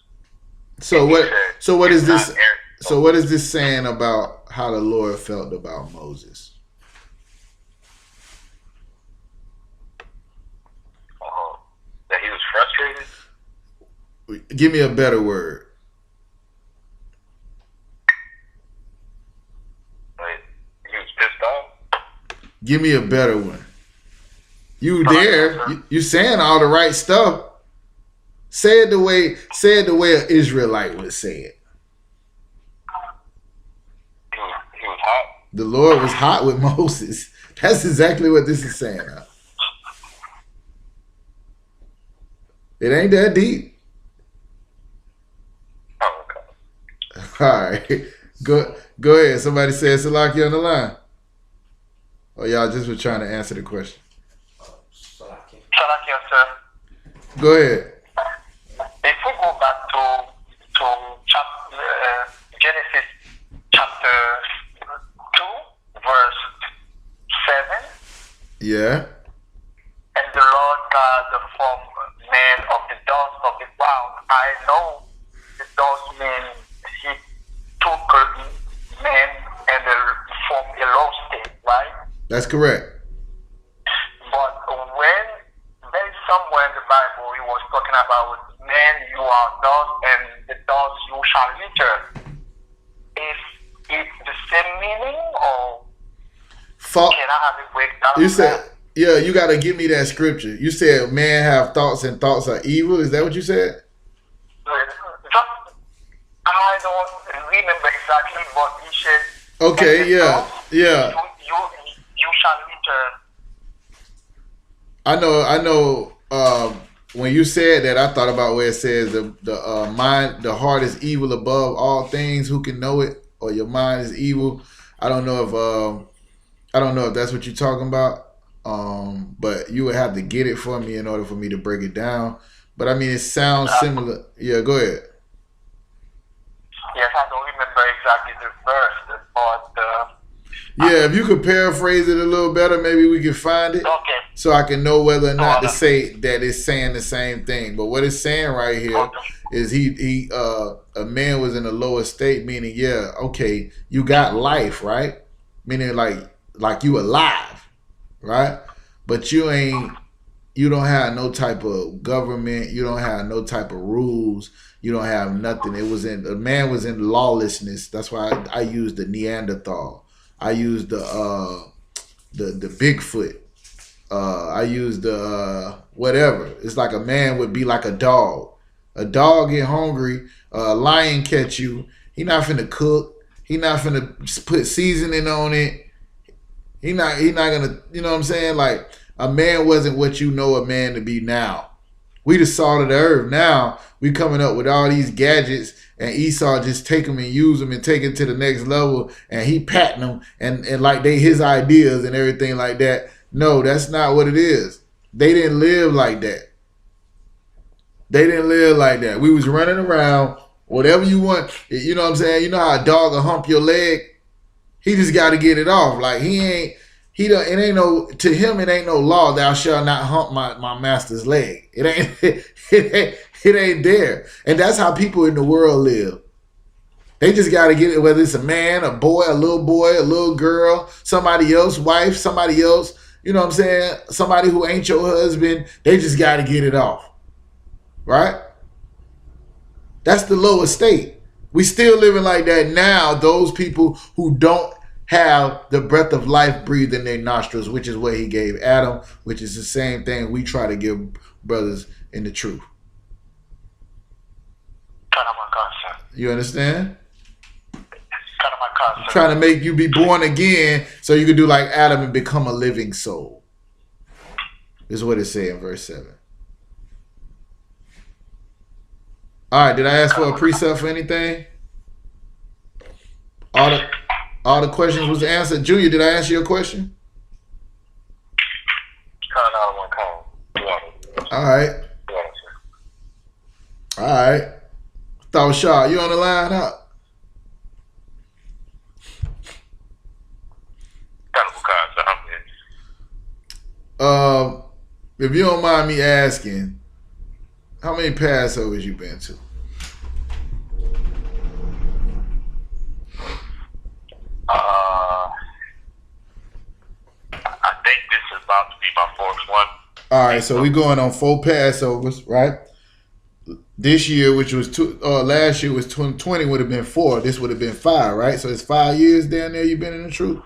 So And he what? said, So what is "It's this? not Aaron." So what is this saying about how the Lord felt about Moses? That he was frustrated. Give me a better word. Like, he was pissed off. Give me a better one. You there? You saying all the right stuff. Say it the way an Israelite would say it. He was hot. The Lord was hot with Moses. That's exactly what this is saying. It ain't that deep. Oh, okay. All right. Go ahead. Somebody said Salaki on the line. Oh, y'all just were trying to answer the question. Shalakia, sir. Go ahead. If we go back to Genesis chapter 2, verse 7, Yeah. and the Lord God formed man of the dust of the ground. I know the dust means he took man and formed a low state, right? That's correct. But when there's somewhere in the Bible he was talking about man, you are dust, and the dust you shall return. Is it the same meaning, or Fa- can I have a breakdown? You of said, that? yeah, you got to give me that scripture. You said man have thoughts and thoughts are evil. Is that what you said? Just, I don't remember exactly, but he said, Okay, and the yeah, dust yeah. You shall return. I know. When you said that, I thought about where it says the mind, the heart is evil above all things. Who can know it? Or your mind is evil. I don't know if that's what you're talking about. But you would have to get it for me in order for me to break it down. But I mean, it sounds similar. Yeah, go ahead. Yes, I don't remember exactly the verse, but Yeah, if you could paraphrase it a little better, maybe we could find it. okay. So I can know whether or not to say that it's saying the same thing. But what it's saying right here is a man was in a lower state, meaning, yeah, okay, you got life, right? Meaning like you alive, right? But you don't have no type of government, you don't have no type of rules, you don't have nothing. A man was in lawlessness. That's why I used the Neanderthal. I used the Bigfoot. I used the whatever. It's like a man would be like a dog. A dog get hungry. A lion catch you. He not finna cook. He not finna put seasoning on it. He not gonna. You know what I'm saying? Like a man wasn't what you know a man to be now. We the salt of the earth. Now we coming up with all these gadgets, and Esau just take them and use them and take it to the next level, and he patting them and like they his ideas and everything like that. No, that's not what it is. They didn't live like that. They didn't live like that. We was running around, whatever you want. You know what I'm saying? You know how a dog will hump your leg? He just got to get it off. Like it ain't no law. Thou shalt not hump my master's leg. It ain't there. And that's how people in the world live. They just got to get it, whether it's a man, a boy, a little girl, somebody else, wife, somebody else, you know what I'm saying? Somebody who ain't your husband. They just got to get it off. Right? That's the lowest state. We still living like that now. Those people who don't have the breath of life breathed in their nostrils, which is what he gave Adam, which is the same thing we try to give brothers in the truth. You understand? Trying to make you be born again so you can do like Adam and become a living soul. Is what it says in verse 7. All right, did I ask for a precept for anything? All the questions was answered. Junior, did I answer your question? All right. All right. Thought Shaw, you on the line up? If you don't mind me asking, how many Passovers you been to? I think this is about to be my fourth one. All right, so we going on 4 Passovers, right? This year, which was last year was 2020, would have been 4. This would have been 5, right? So it's 5 years down there you've been in the truth.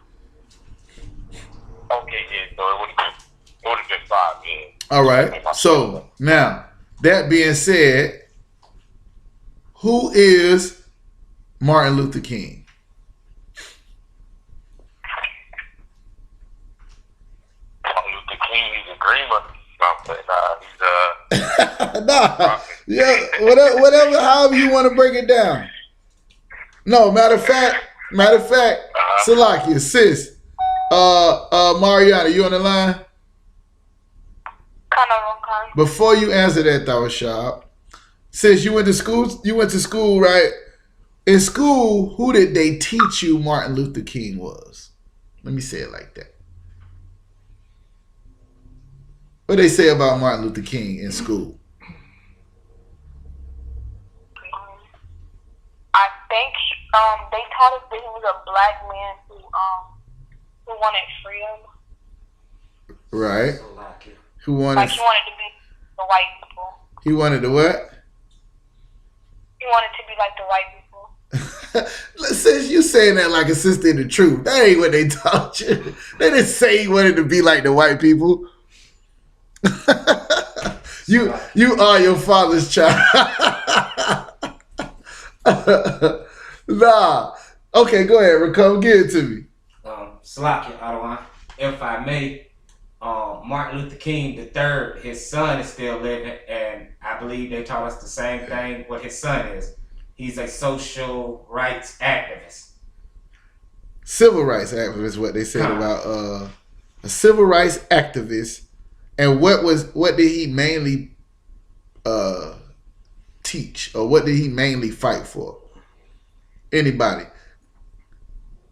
Okay, yeah. So it would have been 5 years. All right. So now, that being said, who is Martin Luther King? Martin Luther King, he's a dreamer. Nah, yeah, whatever, however you want to break it down. No, matter of fact, Salakia, sis, Mariana, you on the line? Before you answer that, though, Shab, sis, you went to school, right? In school, who did they teach you Martin Luther King was? Let me say it like that. What they say about Martin Luther King in school? I think they taught us that he was a black man who wanted freedom. Right. Who wanted? Like he wanted to be the white people. He wanted to what? He wanted to be like the white people. Since you saying that like a sister in the truth, that ain't what they taught you. They didn't say he wanted to be like the white people. You are your father's child. Nah. Okay, go ahead, Ricco. Give it to me. Salakia, Adawan, if I may, Martin Luther King III, his son is still living, and I believe they taught us the same thing what his son is. He's a social rights activist. Civil rights activist, what they said about a civil rights activist. And what did he mainly teach, or what did he mainly fight for? Anybody?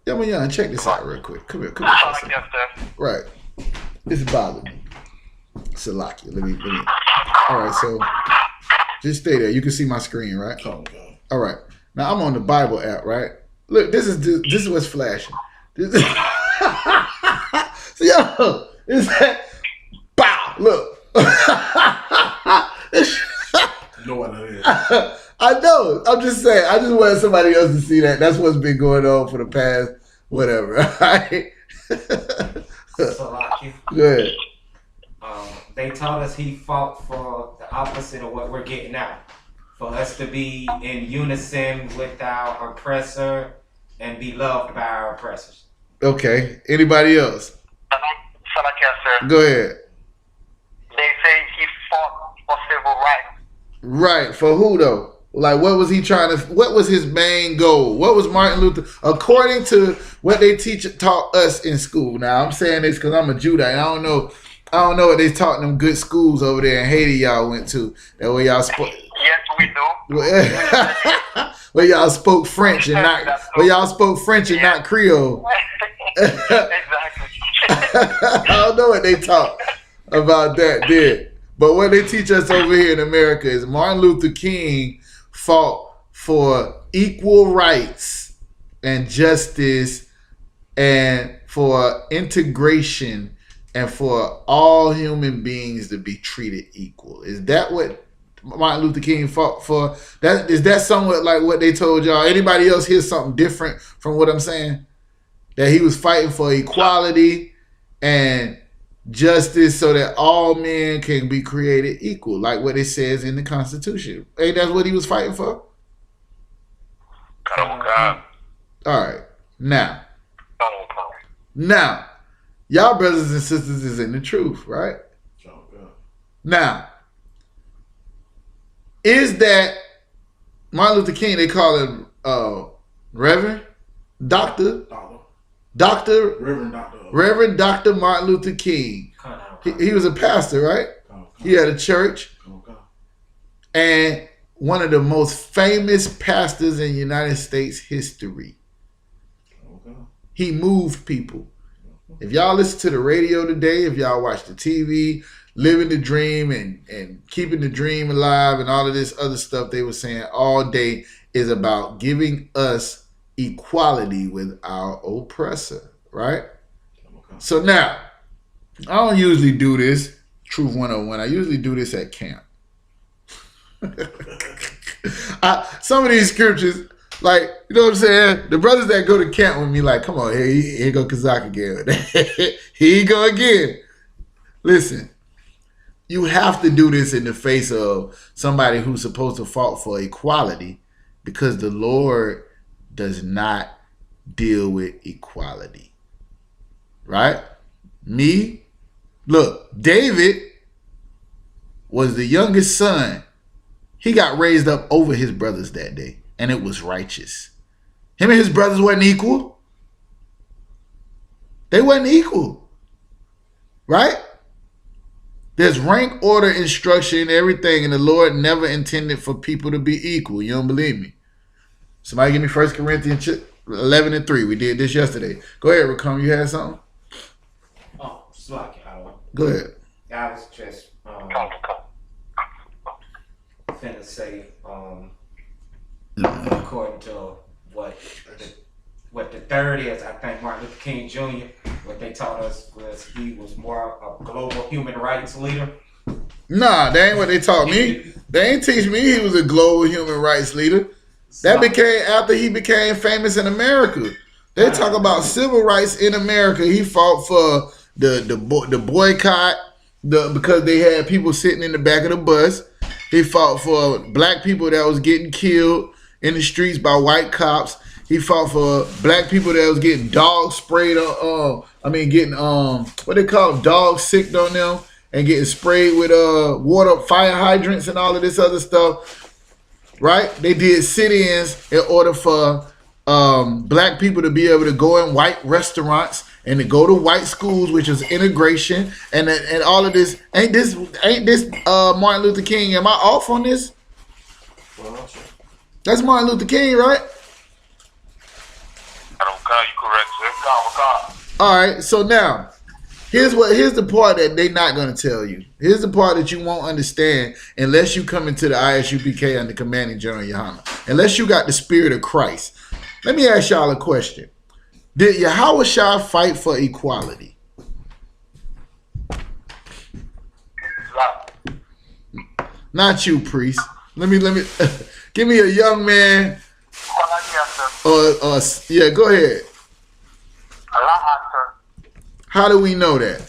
Young, check this out real quick. Come here. Right. This bothers me. Salakia. Let me. All right, so just stay there. You can see my screen, right? Oh, God. All right. Now I'm on the Bible app, right? Look, this is what's flashing. This is so, yo, is that bow? Look. You know what that is. I know. I'm just saying. I just wanted somebody else to see that. That's what's been going on for the past whatever. Right? Salakia. Go ahead. They taught us he fought for the opposite of what we're getting now. For us to be in unison with our oppressor and be loved by our oppressors. Okay. Anybody else? Go ahead. They say he fought for civil rights. Right. For who though? Like, what was he trying to? What was his main goal? What was Martin Luther? According to what they taught us in school. Now I'm saying this because I'm a Judite. I don't know what they taught them good schools over there in Haiti y'all went to. That way y'all. Yes, we do. Well, y'all spoke French and not. Well, y'all spoke French and not Creole. Exactly. I don't know what they talk about that, did. But what they teach us over here in America is Martin Luther King fought for equal rights and justice and for integration and for all human beings to be treated equal. Is that what Martin Luther King fought for? That is that somewhat like what they told y'all? Anybody else hear something different from what I'm saying? That he was fighting for equality and justice so that all men can be created equal, like what it says in the Constitution. Ain't that what he was fighting for? God. All right. Now, y'all brothers and sisters is in the truth, right? Now, is that Martin Luther King, they call him Reverend Doctor Reverend Dr. Martin Luther King. He was a pastor, right? He had a church. And one of the most famous pastors in United States history. He moved people. If y'all listen to the radio today, if y'all watch the TV, living the dream and keeping the dream alive and all of this other stuff they were saying all day is about giving us equality with our oppressor, right? So now, I don't usually do this, Truth 101. I usually do this at camp. Some of these scriptures, like, you know what I'm saying? The brothers that go to camp with me, like, come on, here go Kazak again. Here you go again. Listen, you have to do this in the face of somebody who's supposed to fight for equality, because the Lord does not deal with equality. Right? Me, look, David was the youngest son. He got raised up over his brothers that day, and it was righteous. Him and his brothers wasn't equal. They wasn't equal. Right? There's rank, order, instruction, everything, and the Lord never intended for people to be equal. You don't believe me? Somebody give me 1 Corinthians 11:3. We did this yesterday. Go ahead, Racom. You had something? Oh, slack it. Go ahead. I was just finna say, according to what the third is, I think Martin Luther King Jr., what they taught us was he was more a global human rights leader. Nah, that ain't what they taught me. They ain't teach me he was a global human rights leader. That became after he became famous in America. They talk about civil rights in America. He fought for the boycott because they had people sitting in the back of the bus. He fought for black people that was getting killed in the streets by white cops. He fought for black people that was getting dog sprayed on. Getting what they call them, dog sicked on them, and getting sprayed with water, fire hydrants, and all of this other stuff. Right? They did sit-ins in order for black people to be able to go in white restaurants and to go to white schools, which is integration, and all of this. Ain't this Martin Luther King? Am I off on this? That's Martin Luther King, right? You correct, sir. All right. So now, here's the part that they're not going to tell you. Here's the part that you won't understand unless you come into the I.S.U.P.K under commanding General YAHANNA. Unless you got the spirit of Christ. Let me ask y'all a question. Did YAHWH fight for equality? Not you, priest. Let me give me a young man. Yeah, go ahead. How do we know that?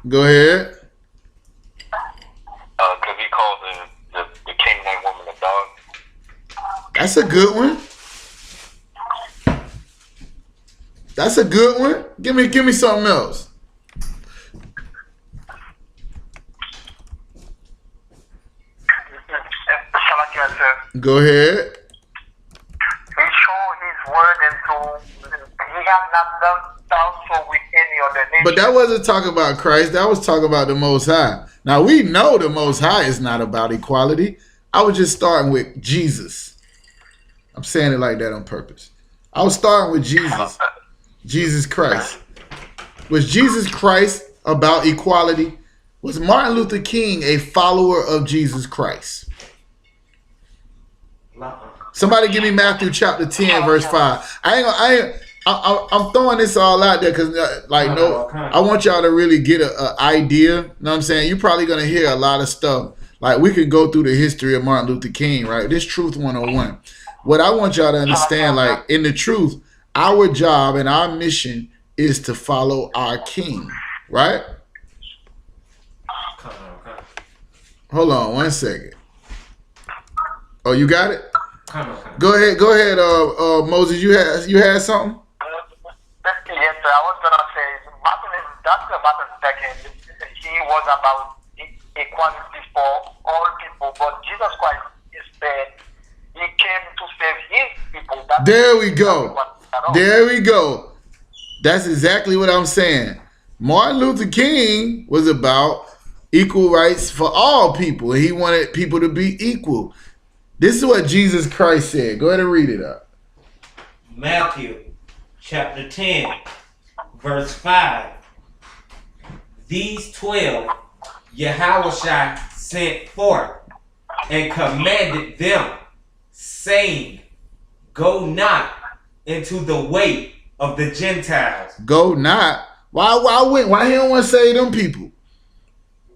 Go ahead. Because he called the Canaanite woman a dog. That's a good one. That's a good one. Give me something else. Go ahead. He showed his word into he has not done so with any other nation. But that wasn't talking about Christ. That was talking about the Most High. Now, we know the Most High is not about equality. I was just starting with Jesus. I'm saying it like that on purpose. I was starting with Jesus. Jesus Christ. Was Jesus Christ about equality? Was Martin Luther King a follower of Jesus Christ? Somebody give me Matthew chapter 10, verse 5. I'm throwing this all out there because, I want y'all to really get an idea. You know what I'm saying? You're probably going to hear a lot of stuff. Like, we could go through the history of Martin Luther King, right? This Truth 101. What I want y'all to understand, like, in the truth, our job and our mission is to follow our king, right? Hold on 1 second. Oh, you got it? Go ahead, Moses. You had something? Yes, sir. I was gonna say Dr. Martin Luther King. He was about equality for all people, but Jesus Christ said he came to save his people. There we go. There we go. That's exactly what I'm saying. Martin Luther King was about equal rights for all people. He wanted people to be equal. This is what Jesus Christ said. Go ahead and read it up. Matthew chapter 10, verse 5. These 12 YAHANNA sent forth and commanded them, saying, go not into the way of the Gentiles. Go not? Why he don't want to say them people?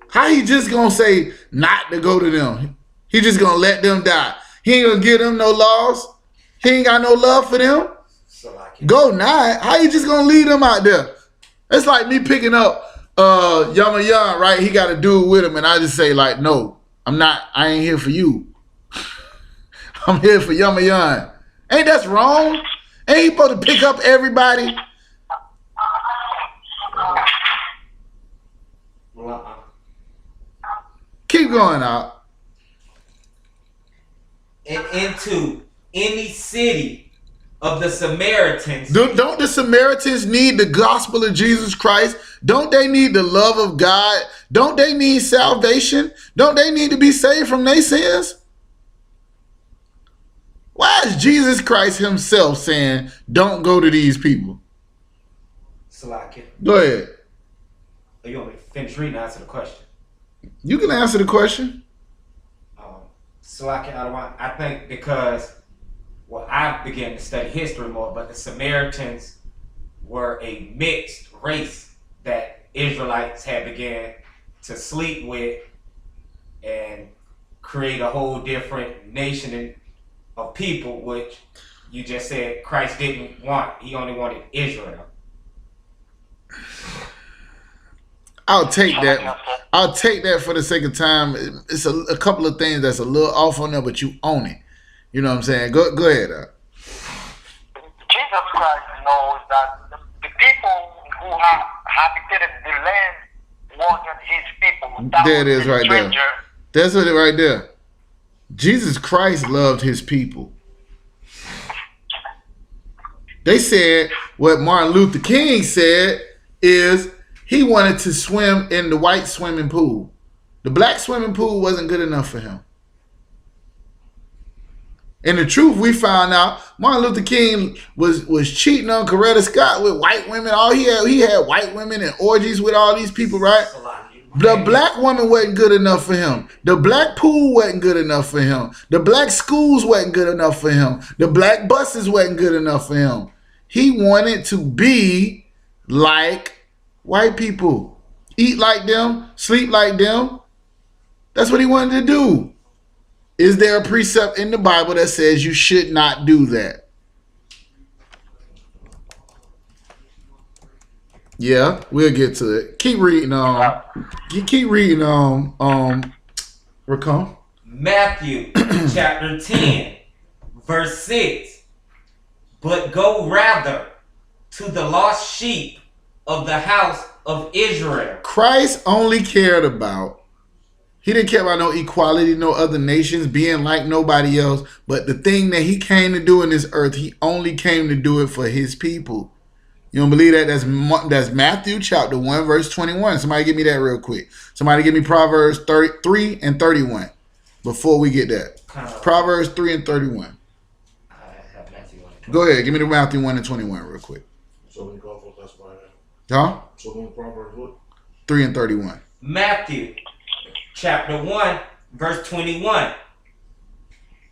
How he just gonna say not to go to them? He just gonna let them die. He ain't gonna give them no laws. He ain't got no love for them. Go not? How you just gonna leave them out there? It's like me picking up Yama Yan, right? He got a dude with him, and I just say, like, no, I ain't here for you. I'm here for Yama Yan. Ain't that wrong? Ain't he supposed to pick up everybody? Keep going out. And into any city of the Samaritans. Don't the Samaritans need the gospel of Jesus Christ? Don't they need the love of God? Don't they need salvation? Don't they need to be saved from their sins? Why is Jesus Christ himself saying, don't go to these people? Salakia. Go ahead. You want me to finish reading and answer the question? You can answer the question. Salakia, I think because, I began to study history more, but the Samaritans were a mixed race that Israelites had began to sleep with and create a whole different nation of people, which you just said Christ didn't want. He only wanted Israel. I'll take that. I'll take that for the sake of time. It's a couple of things that's a little off on there, but you own it. You know what I'm saying? Go ahead. Jesus Christ knows that the people who have habitated the land wanted his people. There it is right there. That's it right there. Jesus Christ loved his people. They said what Martin Luther King said is he wanted to swim in the white swimming pool. The black swimming pool wasn't good enough for him. And the truth, we found out Martin Luther King was cheating on Coretta Scott with white women. All he had white women and orgies with all these people, right? The black woman wasn't good enough for him. The black pool wasn't good enough for him. The black schools wasn't good enough for him. The black buses wasn't good enough for him. He wanted to be like white people. Eat like them, sleep like them. That's what he wanted to do. Is there a precept in the Bible that says you should not do that? Yeah, we'll get to it. Keep reading on. Keep reading on. Recom. Matthew chapter 10, verse 6. But go rather to the lost sheep of the house of Israel. Christ only cared about, he didn't care about no equality, no other nations, being like nobody else. But the thing that he came to do in this earth, he only came to do it for his people. You don't believe that? That's Matthew chapter 1, verse 21. Somebody give me that real quick. Somebody give me Proverbs 33 and 31 before we get that. Proverbs 3 and 31. I have Matthew 1 and 21. Go ahead. Give me the Matthew 1 and 21 real quick. So we go for that's why. Huh? So then Proverbs what? 3 and 31. Matthew chapter 1, verse 21.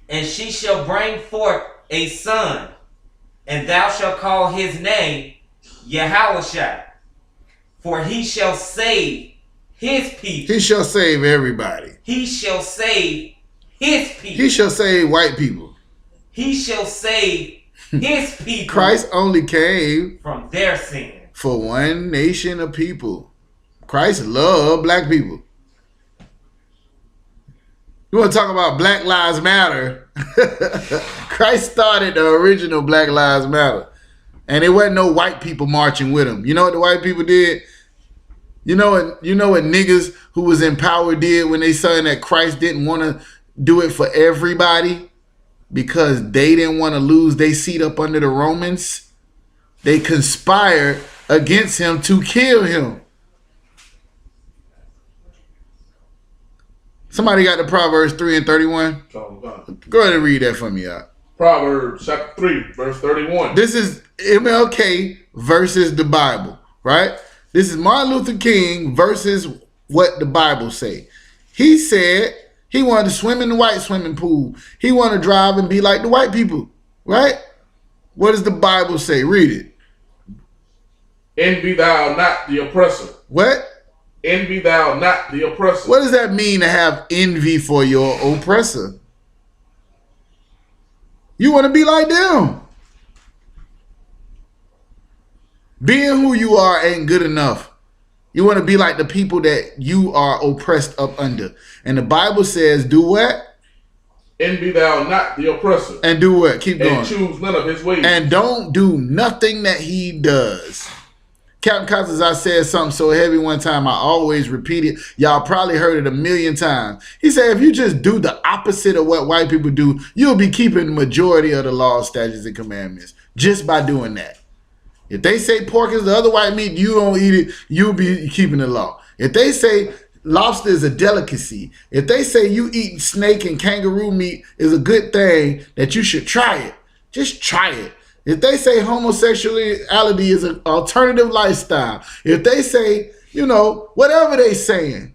And she shall bring forth a son, and thou shalt call his name YAHANNA, for he shall save his people. He shall save everybody. He shall save his people. He shall save white people. He shall save his people. Christ only came from their sin. For one nation of people. Christ loved black people. You want to talk about Black Lives Matter? Christ started the original Black Lives Matter. And there wasn't no white people marching with him. You know what the white people did? You know what niggas who was in power did when they saw that Christ didn't want to do it for everybody because they didn't want to lose their seat up under the Romans? They conspired against him to kill him. Somebody got the Proverbs 3 and 31? Go ahead and read that for me out. Proverbs chapter 3, verse 31. This is MLK versus the Bible, right? This is Martin Luther King versus what the Bible say. He said he wanted to swim in the white swimming pool. He wanted to drive and be like the white people, right? What does the Bible say? Read it. Envy thou not the oppressor. What? Envy thou not the oppressor. What does that mean to have envy for your oppressor? You want to be like them. Being who you are ain't good enough. You want to be like the people that you are oppressed up under. And the Bible says, do what? Envy thou not the oppressor. And do what? Keep going. And choose none of his ways. And don't do nothing that he does. Captain Cousins, I said something so heavy one time, I always repeat it. Y'all probably heard it a million times. He said, if you just do the opposite of what white people do, you'll be keeping the majority of the laws, statutes, and commandments just by doing that. If they say pork is the other white meat, you don't eat it, you'll be keeping the law. If they say lobster is a delicacy, if they say you eating snake and kangaroo meat is a good thing, that you should try it, just try it. If they say homosexuality is an alternative lifestyle, if they say, you know, whatever they saying,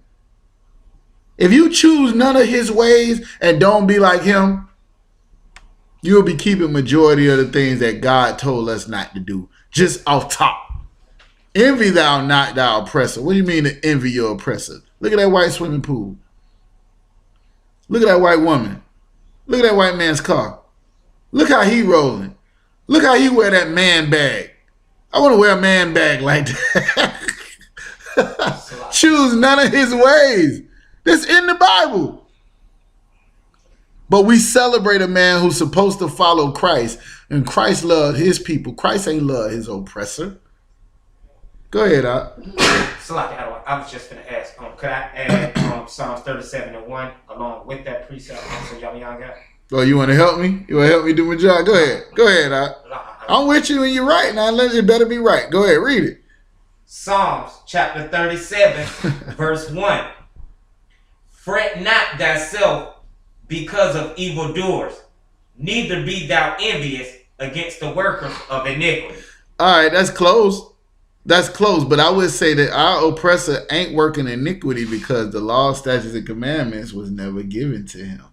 if you choose none of his ways and don't be like him, you'll be keeping majority of the things that God told us not to do, just off top. Envy thou not thy oppressor. What do you mean to envy your oppressor? Look at that white swimming pool. Look at that white woman. Look at that white man's car. Look how he rolling. Look how he wear that man bag. I want to wear a man bag like that. Choose none of his ways. That's in the Bible. But we celebrate a man who's supposed to follow Christ. And Christ loved his people. Christ ain't love his oppressor. Go ahead, So I was just going to ask, could I add Psalms 37 and 1 along with that precept so y'all got it? Oh, you want to help me? You want to help me do my job? Go ahead. Go ahead, I'm with you when you're right. Now, it better be right. Go ahead, read it. Psalms chapter 37, verse 1. Fret not thyself because of evildoers, neither be thou envious against the workers of iniquity. All right, that's close. That's close, but I would say that our oppressor ain't working iniquity because the law, statutes, and commandments was never given to him.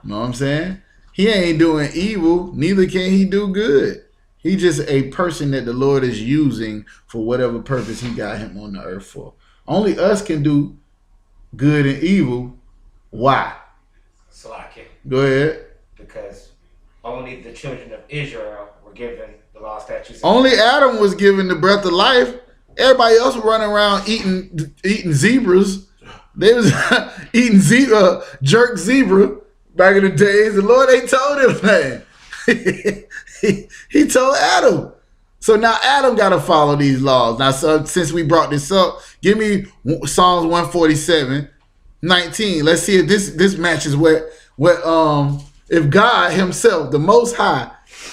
You know what I'm saying? He ain't doing evil, neither can he do good. He just a person that the Lord is using for whatever purpose he got him on the earth for. Only us can do good and evil. Why? Go ahead. Because only the children of Israel were given the law, statutes. Only Adam was given the breath of life. Everybody else was running around eating zebras. They was eating jerk zebra back in the days. The Lord ain't told him nothing. He told Adam. So now Adam got to follow these laws. Now, so since we brought this up, give me Psalms 147, 19. Let's see if this matches what if God himself, the Most High,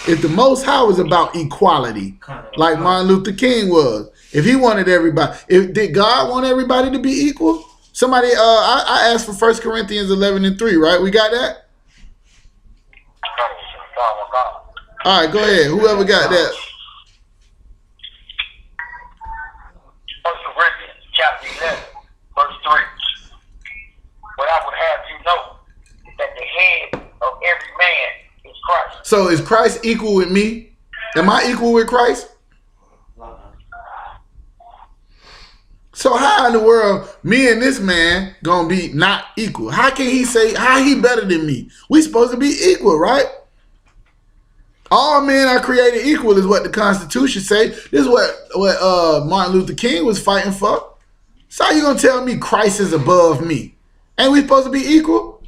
if the Most High was about equality, like Martin Luther King was, if he wanted everybody, did God want everybody to be equal? Somebody, I asked for 1 Corinthians 11:3, right? We got that? All right, go ahead. Whoever got that. 1 Corinthians chapter 11, verse 3. But I would have you know that the head of every man is Christ. So is Christ equal with me? Am I equal with Christ? So how in the world me and this man gonna be not equal? How can he say how he better than me? We supposed to be equal, right? All men are created equal is what the Constitution say. This is what Martin Luther King was fighting for. So how you gonna tell me Christ is above me? Ain't we supposed to be equal?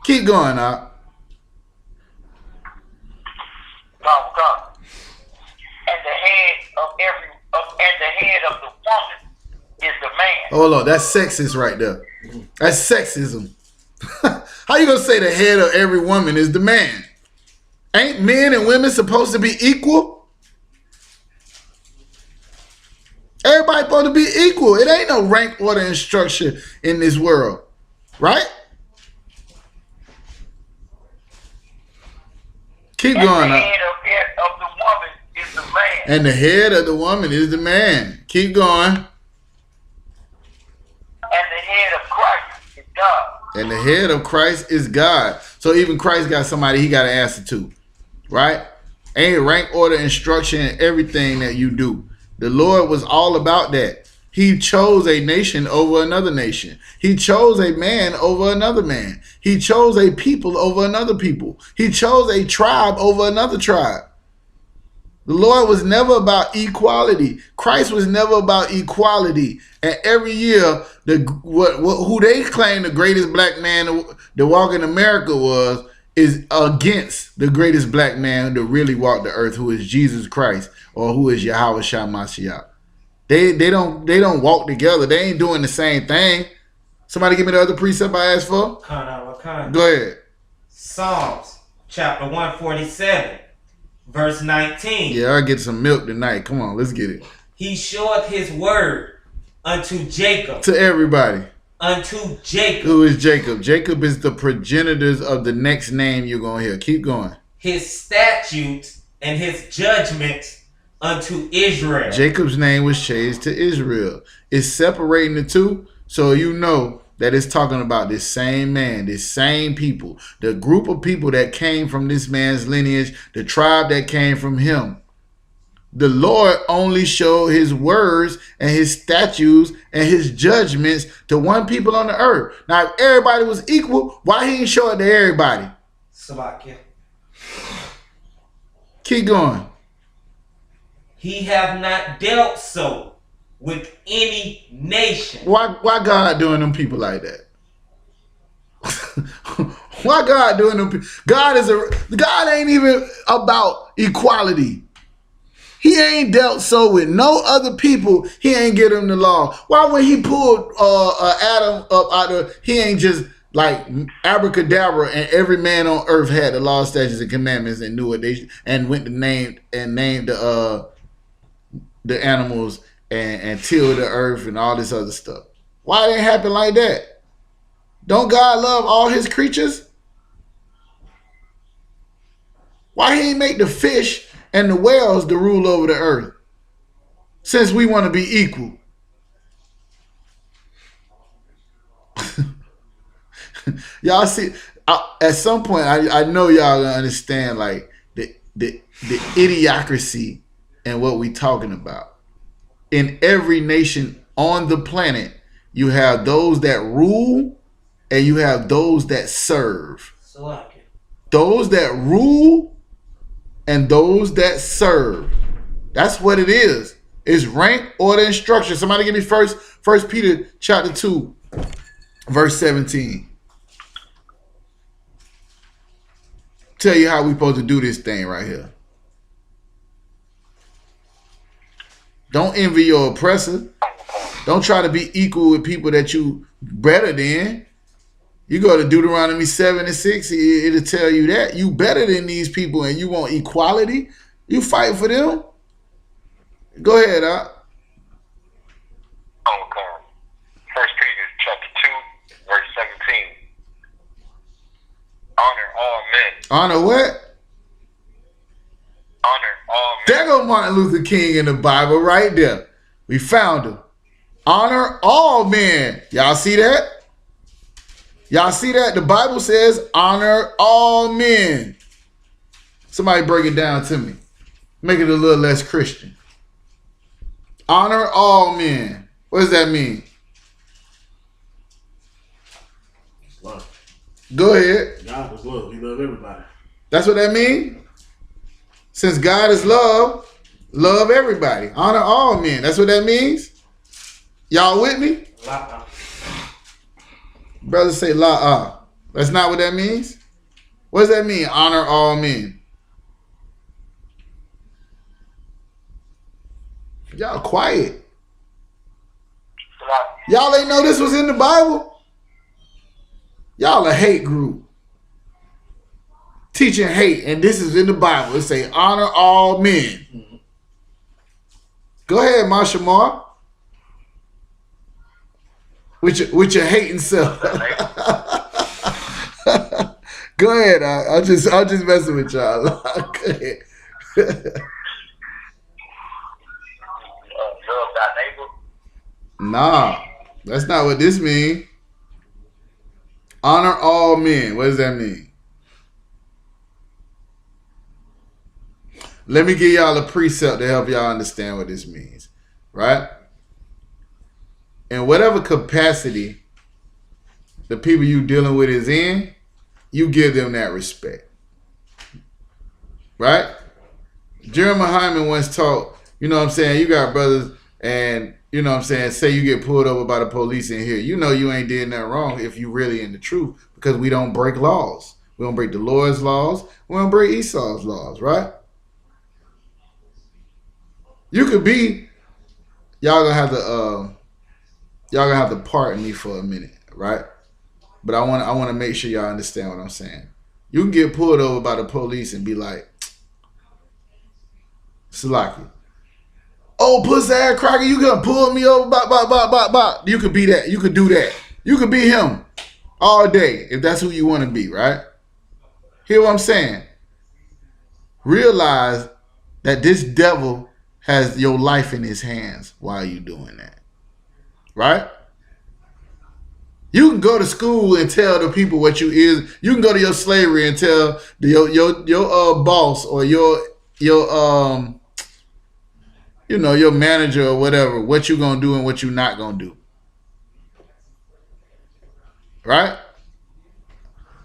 Keep going, Up. And the head of the woman is the man. Hold on, that's sexist right there. That's sexism. How you gonna say the head of every woman is the man? Ain't men and women supposed to be equal? Everybody supposed to be equal. It ain't no rank, order, and structure in this world, right? Keep going. The head of the woman is the man. And the head of the woman is the man. Keep going. And the head of Christ is God. And the head of Christ is God. So even Christ got somebody he got to answer to, right? Ain't rank, order, instruction, and everything that you do. The Lord was all about that. He chose a nation over another nation. He chose a man over another man. He chose a people over another people. He chose a tribe over another tribe. The Lord was never about equality. Christ was never about equality. And every year, who they claim the greatest black man to walk in America is against the greatest black man to really walk the earth, who is Jesus Christ, or who is Yahweh Shah Mashiach. They don't walk together. They ain't doing the same thing. Somebody give me the other precept I asked for. Go ahead. Psalms chapter 147, verse 19. Yeah, I'll get some milk tonight. Come on, let's get it. He showeth his word unto Jacob. To everybody. Unto Jacob. Who is Jacob? Jacob is the progenitors of the next name you're going to hear. Keep going. His statutes and his judgments unto Israel. Jacob's name was changed to Israel. It's separating the two, so you know that it's talking about this same man, this same people, the group of people that came from this man's lineage, the tribe that came from him. The Lord only showed his words and his statutes and his judgments to one people on the earth. Now, if everybody was equal, why he didn't show it to everybody? Salakia. Keep going. He have not dealt so with any nation. Why God doing them people like that? Why God doing them people? God ain't even about equality. He ain't dealt so with no other people. He ain't give them the law. Why when he pulled Adam up out of, he ain't just like abracadabra and every man on earth had the law, statutes, and commandments and knew what they and went to named the animals and tilled the earth and all this other stuff. Why it ain't happen like that? Don't God love all his creatures? Why he ain't make the fish and the whales to rule over the earth? Since we want to be equal. Y'all see, at some point, I know y'all gonna understand like the idiocracy and what we talking about. In every nation on the planet, you have those that rule and you have those that serve. Those that rule and those that serve. That's what it is. It's rank, order, and structure. Somebody give me First Peter chapter 2, verse 17. Tell you how we supposed to do this thing right here. Don't envy your oppressor. Don't try to be equal with people that you better than. You go to Deuteronomy 7 and 6, it'll tell you that. You better than these people and you want equality. You fight for them. Go ahead, Doc. Okay. 1 Peter chapter 2, verse 17. Honor all men. Honor what? Honor all men. There go Martin Luther King in the Bible right there. We found him. Honor all men. Y'all see that? Y'all see that? The Bible says honor all men. Somebody break it down to me. Make it a little less Christian. Honor all men. What does that mean? Love. Go ahead. God is love. He loves everybody. That's what that means? Since God is love, love everybody. Honor all men. That's what that means? Y'all with me? Brothers say la. That's not what that means? What does that mean? Honor all men. Y'all quiet. Y'all ain't know this was in the Bible? Y'all a hate group. Teaching hate, and this is in the Bible. It say honor all men. Go ahead, Marsha Moore. With your hating self. Go ahead. I'll just messing with y'all. Go ahead. Love thy neighbor. Nah, that's not what this means. Honor all men. What does that mean? Let me give y'all a precept to help y'all understand what this means. Right? In whatever capacity the people you dealing with is in, you give them that respect. Right? Jeremiah Hyman once taught, you know what I'm saying, you got brothers and, you know what I'm saying, say you get pulled over by the police in here. You know you ain't did nothing wrong if you really in the truth, because we don't break laws. We don't break the Lord's laws. We don't break Esau's laws, right? You could be, y'all gonna have to pardon me for a minute, right? But I want to make sure y'all understand what I'm saying. You can get pulled over by the police and be like, Salaki, oh, pussy ass cracker, you gonna pull me over, bop. You could be that. You could do that. You could be him all day if that's who you want to be, right? Hear what I'm saying? Realize that this devil has your life in his hands while you doing that. Right? You can go to school and tell the people what you is. You can go to your slavery and tell your boss or your manager or whatever what you gonna do and what you not gonna do. Right?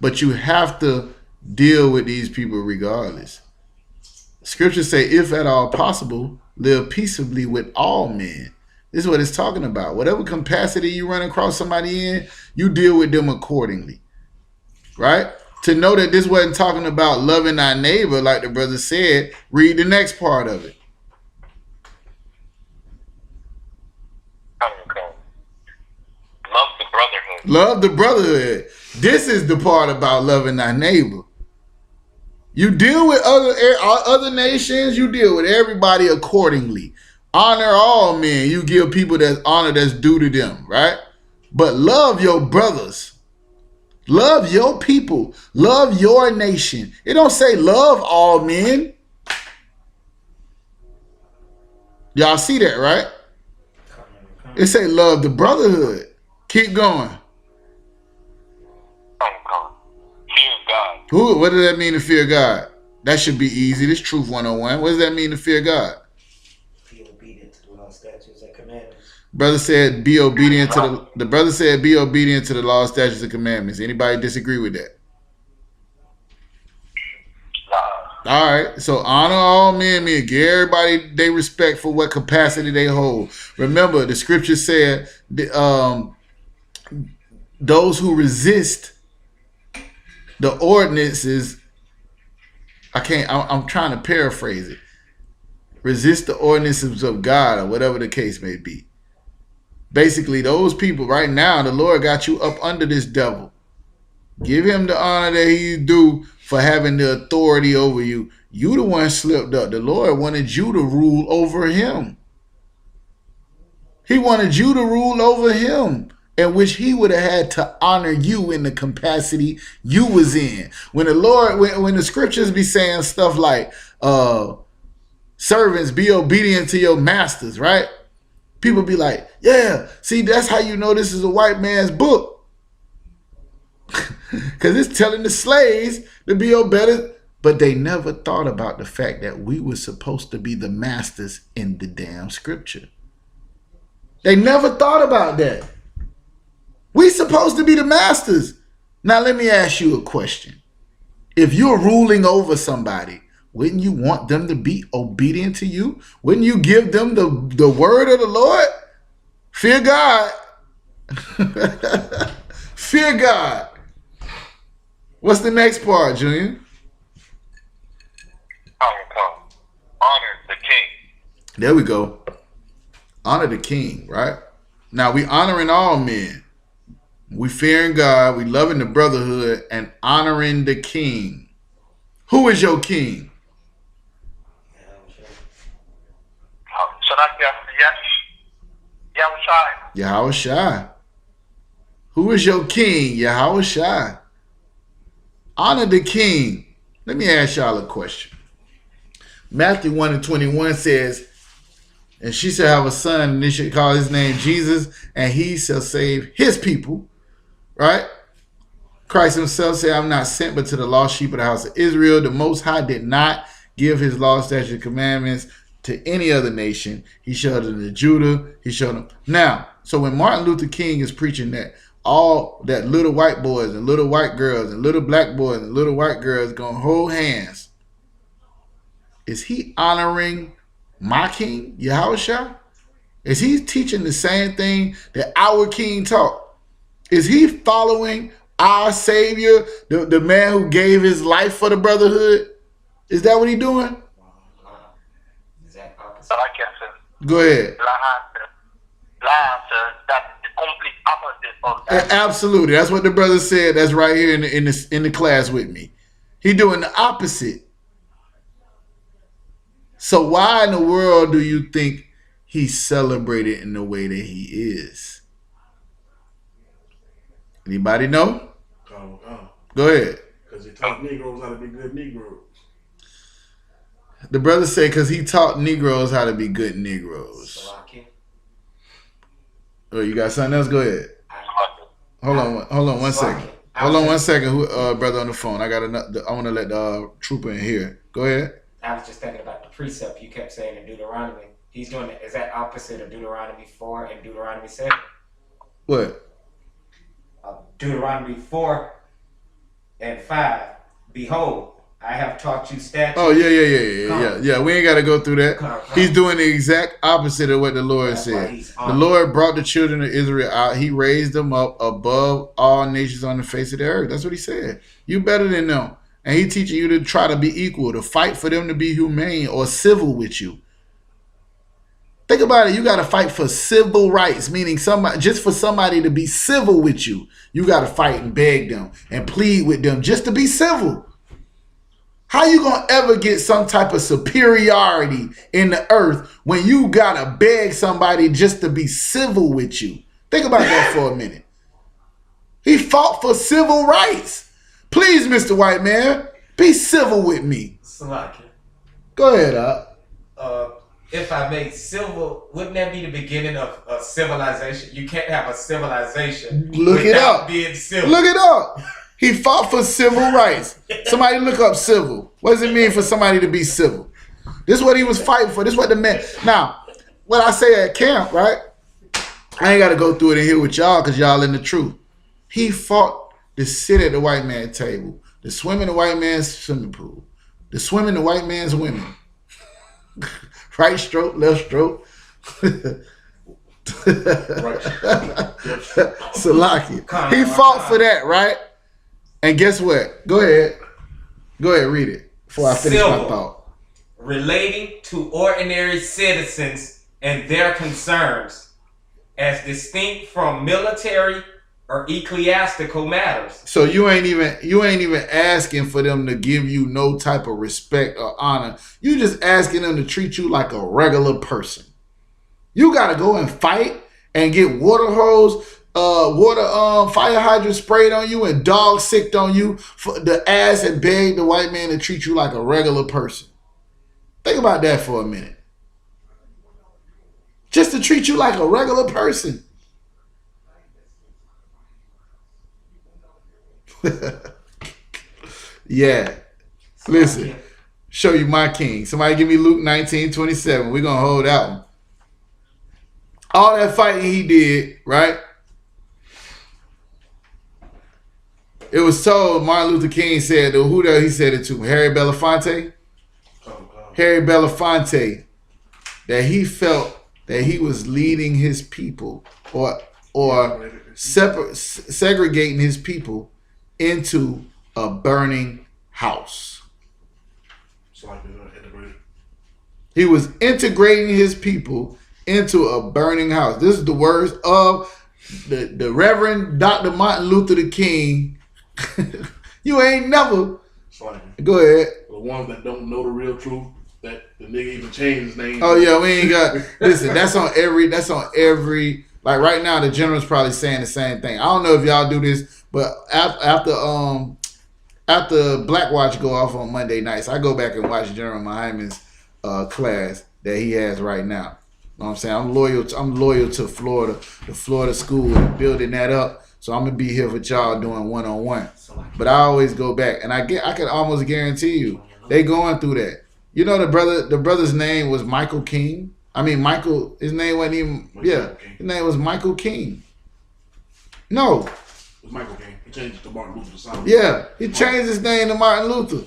But you have to deal with these people regardless. Scriptures say, if at all possible, live peaceably with all men. This is what it's talking about. Whatever capacity you run across somebody in, you deal with them accordingly. Right? To know that this wasn't talking about loving our neighbor, like the brother said, read the next part of it. Love the brotherhood. Love the brotherhood. This is the part about loving our neighbor. You deal with other nations, you deal with everybody accordingly. Honor all men. You give people that honor that's due to them, right? But love your brothers. Love your people. Love your nation. It don't say love all men. Y'all see that, right? It say love the brotherhood. Keep going. Fear God. What does that mean to fear God? That should be easy. This Truth 101. What does that mean to fear God? Be obedient to the law, statutes, and commandments. Brother said be obedient to the brother said be obedient to the law, statutes, and commandments. Anybody disagree with that? All right. So honor all men, give everybody they respect for what capacity they hold. Remember, the scripture said those who resist the ordinances, I'm trying to paraphrase it. Resist the ordinances of God, or whatever the case may be. Basically, those people right now, the Lord got you up under this devil. Give him the honor that he due for having the authority over you. You the one slipped up. The Lord wanted you to rule over him. He wanted you to rule over him, in which he would have had to honor you in the capacity you was in. When the Lord, when the scriptures be saying stuff like, servants, be obedient to your masters, right? People be like, yeah, see, that's how you know this is a white man's book. Because it's telling the slaves to be obedient. But they never thought about the fact that we were supposed to be the masters in the damn scripture. They never thought about that. We supposed to be the masters. Now, let me ask you a question. If you're ruling over somebody, wouldn't you want them to be obedient to you? Wouldn't you give them the word of the Lord? Fear God. Fear God. What's the next part, Junior? Honor the king. There we go. Honor the king, right? Now, we honoring all men. We fearing God. We loving the brotherhood and honoring the king. Who is your king? YAHANNA. Who is your king? YAHANNA. Honor the king. Let me ask y'all a question. Matthew 1:21 says, and she shall have a son, and they should call his name Jesus, and he shall save his people. Right? Christ himself said, I'm not sent but to the lost sheep of the house of Israel. The Most High did not give his law, statutes, and commandments to any other nation. He showed them to Judah. He showed them. Now, so when Martin Luther King is preaching that, all that little white boys and little white girls and little black boys and little white girls gonna hold hands, is he honoring my king, Yahushua? Is he teaching the same thing that our king taught? Is he following our Savior, the man who gave his life for the brotherhood? Is that what he's doing? Is that opposite? Go ahead. That's the complete opposite of that. Absolutely. That's what the brother said. That's right here in the class with me. He doing the opposite. So why in the world do you think he's celebrated in the way that he is? Anybody know? Go ahead. Because he taught Negroes how to be good Negroes. The brother said because he taught Negroes how to be good Negroes. Oh, you got something else? Go ahead. Hold on one second. Hold on 1 second, brother on the phone. I want to let the trooper in here. Go ahead. I was just thinking about the precept you kept saying in Deuteronomy. He's doing it. Is that opposite of Deuteronomy 4 and Deuteronomy 7? What? Deuteronomy 4 and 5. Behold, I have taught you statutes. Oh, yeah. We ain't got to go through that. He's doing the exact opposite of what the Lord said. The Lord brought the children of Israel out. He raised them up above all nations on the face of the earth. That's what he said. You better than them. And he teaching you to try to be equal, to fight for them to be humane or civil with you. Think about it. You got to fight for civil rights, meaning just for somebody to be civil with you. You got to fight and beg them and plead with them just to be civil. How you going to ever get some type of superiority in the earth when you got to beg somebody just to be civil with you? Think about that for a minute. He fought for civil rights. Please, Mr. White Man, be civil with me. Salaki. Go ahead, If I may, civil, wouldn't that be the beginning of a civilization? You can't have a civilization without being civil. Look it up. He fought for civil rights. Somebody look up civil. What does it mean for somebody to be civil? This is what he was fighting for. This is what the man. Now, what I say at camp, right? I ain't got to go through it in here with y'all because y'all in the truth. He fought to sit at the white man's table, to swim in the white man's swimming pool, to swim in the white man's women. Right stroke, left stroke. Salaki. He fought for that, right? And guess what? Go ahead. Go ahead, read it before I finish my thought. Relating to ordinary citizens and their concerns as distinct from military or ecclesiastical matters. So you ain't even asking for them to give you no type of respect or honor. You just asking them to treat you like a regular person. You gotta go and fight and get water hose, fire hydrant sprayed on you and dog sicked on you for the ass and beg the white man to treat you like a regular person. Think about that for a minute. Just to treat you like a regular person. Yeah. Listen, show you my king. Somebody give me Luke 19:27. We're gonna hold that one. All that fighting he did, right? It was told, Martin Luther King said, who the hell he said it to? Harry Belafonte? Harry Belafonte, that he felt that he was leading his people or segregating his people into a burning house. He was integrating his people into a burning house. This is the words of the Reverend Dr. Martin Luther the King. You ain't never. Go ahead. The ones that don't know the real truth, that the nigga even changed his name. Oh yeah, we ain't got. Listen, that's on every. Like right now, the general's probably saying the same thing. I don't know if y'all do this, but after BLACKWATCH go off on Monday nights, I go back and watch General Muhammad's class that he has right now. You know what I'm saying? I'm loyal to Florida, the Florida school, and building that up. So I'm gonna be here with y'all doing one-on-one. But I always go back, and I can almost guarantee you they going through that. You know, the brother's name was Michael King. I mean, Michael. His name wasn't even. Yeah, his name was Michael King. No. It was Michael King. He changed it to Martin Luther. Yeah, he changed his name to Martin Luther.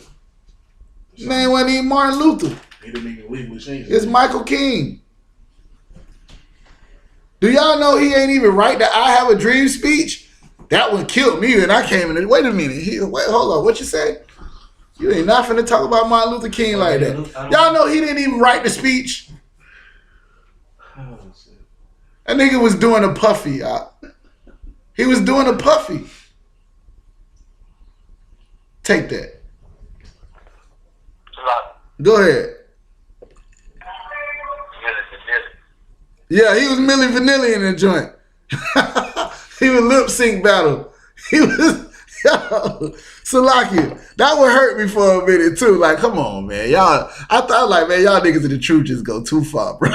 His name wasn't even Martin Luther. He didn't even legally change it. It's Michael King. Do y'all know he ain't even write the I Have a Dream speech? That one killed me, and I came in. Wait a minute. Wait, hold on. What you say? You ain't not finna talk about Martin Luther King like that. Y'all know he didn't even write the speech. That nigga was doing a puffy. He was doing a puffy. Take that. Go ahead. Yeah, he was Milli Vanilli in the joint. He was lip sync battle. He was Salakia. That would hurt me for a minute too. Like, come on, man. Y'all, I thought like, man, y'all niggas in the truth just go too far, bro.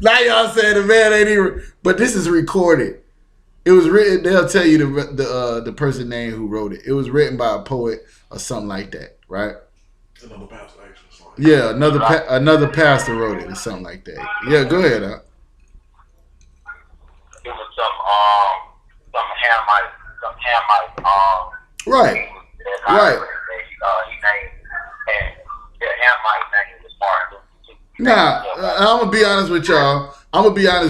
Now y'all saying the man ain't even, but this is recorded. It was written, they'll tell you the person name who wrote it. It was written by a poet or something like that, right? Another pastor, actually. Yeah, another pastor wrote it or something like that. Yeah, go ahead. It was some Hamite. Right. He named, and the Hamite name was Martin Luther. Nah, I'm gonna be honest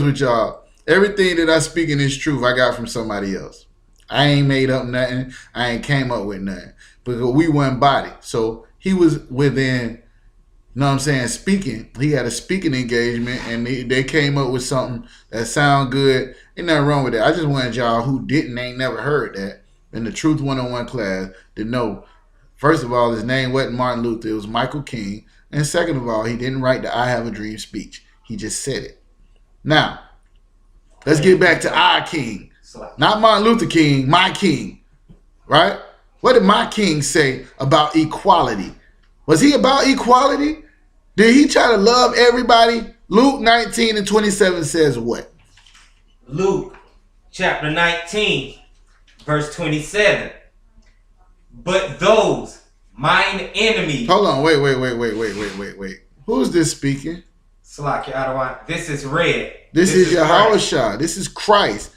with y'all. Everything that I speak in is truth. I got from somebody else. I ain't made up nothing. I ain't came up with nothing. Because we one body. So he was within, you know what I'm saying, speaking. He had a speaking engagement, and they came up with something that sound good. Ain't nothing wrong with that. I just wanted y'all who ain't never heard that in the Truth 101 class to know, first of all, his name wasn't Martin Luther. It was Michael King. And second of all, he didn't write the I Have a Dream speech. He just said it. Now, let's get back to our king. Not Martin Luther King, my king. Right? What did my king say about equality? Was he about equality? Did he try to love everybody? Luke 19:27 says what? Luke chapter 19, verse 27. But those mine enemies. Hold on, wait. Who's this speaking? Salaki Adawan. This is red. This is Yahushua. This is Christ.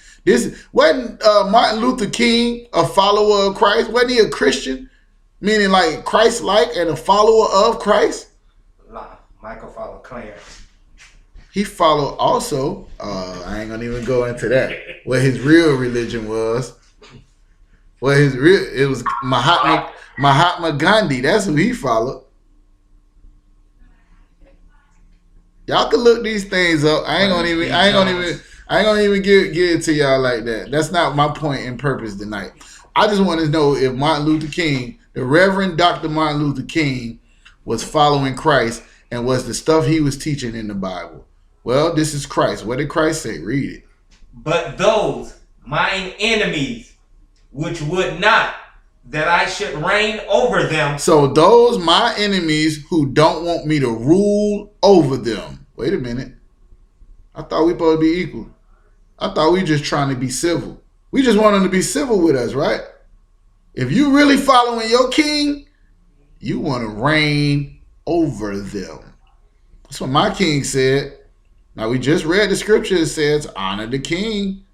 Wasn't Martin Luther King a follower of Christ? Wasn't he a Christian? Meaning like Christ-like and a follower of Christ? Michael followed Clarence. He followed also, I ain't gonna even go into that, what his real religion was. It was Mahatma Gandhi. That's who he followed. Y'all can look these things up. I ain't gonna I ain't gonna even give it to y'all like that. That's not my point and purpose tonight. I just want to know if Martin Luther King, the Reverend Dr. Martin Luther King, was following Christ and was the stuff he was teaching in the Bible. Well, this is Christ. What did Christ say? Read it. But those mine enemies, which would not that I should reign over them. So those my enemies who don't want me to rule over them. Wait a minute. I thought we supposed to be equal. I thought we just trying to be civil. We just want them to be civil with us, right? If you really following your king, you want to reign over them. That's what my king said. Now, we just read the scripture. It says, honor the king.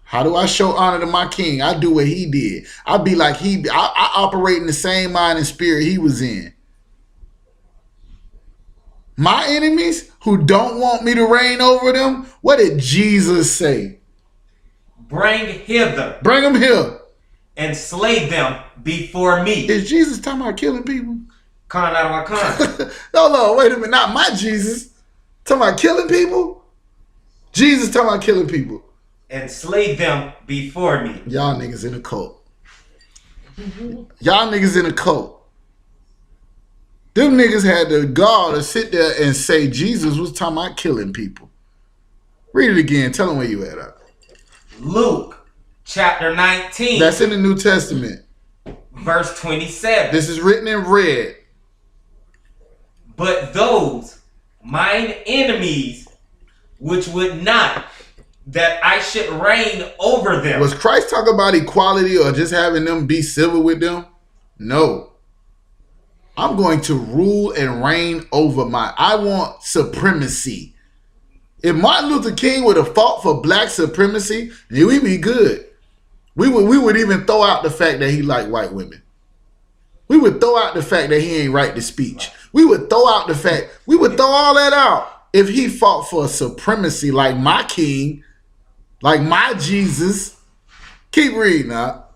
How do I show honor to my king? I do what he did. I be like I operate in the same mind and spirit he was in. My enemies who don't want me to reign over them, what did Jesus say? Bring hither. Bring them here. And slay them before me. Is Jesus talking about killing people? Con out of my con. No, wait a minute. Not my Jesus. Talking about killing people? Jesus talking about killing people. And slay them before me. Y'all niggas in a cult. Y'all niggas in a cult. Them niggas had the gall to sit there and say Jesus was talking about killing people. Read it again. Tell them where you at. Luke chapter 19. That's in the New Testament. Verse 27. This is written in red. But those mine enemies, which would not that I should reign over them. Was Christ talking about equality or just having them be civil with them? No. I'm going to rule and reign over I want supremacy. If Martin Luther King would have fought for black supremacy, we'd be good. We would even throw out the fact that he liked white women. We would throw out the fact that he ain't right to speech. We would throw out the fact, we would throw all that out if he fought for supremacy like my king, like my Jesus. Keep reading out.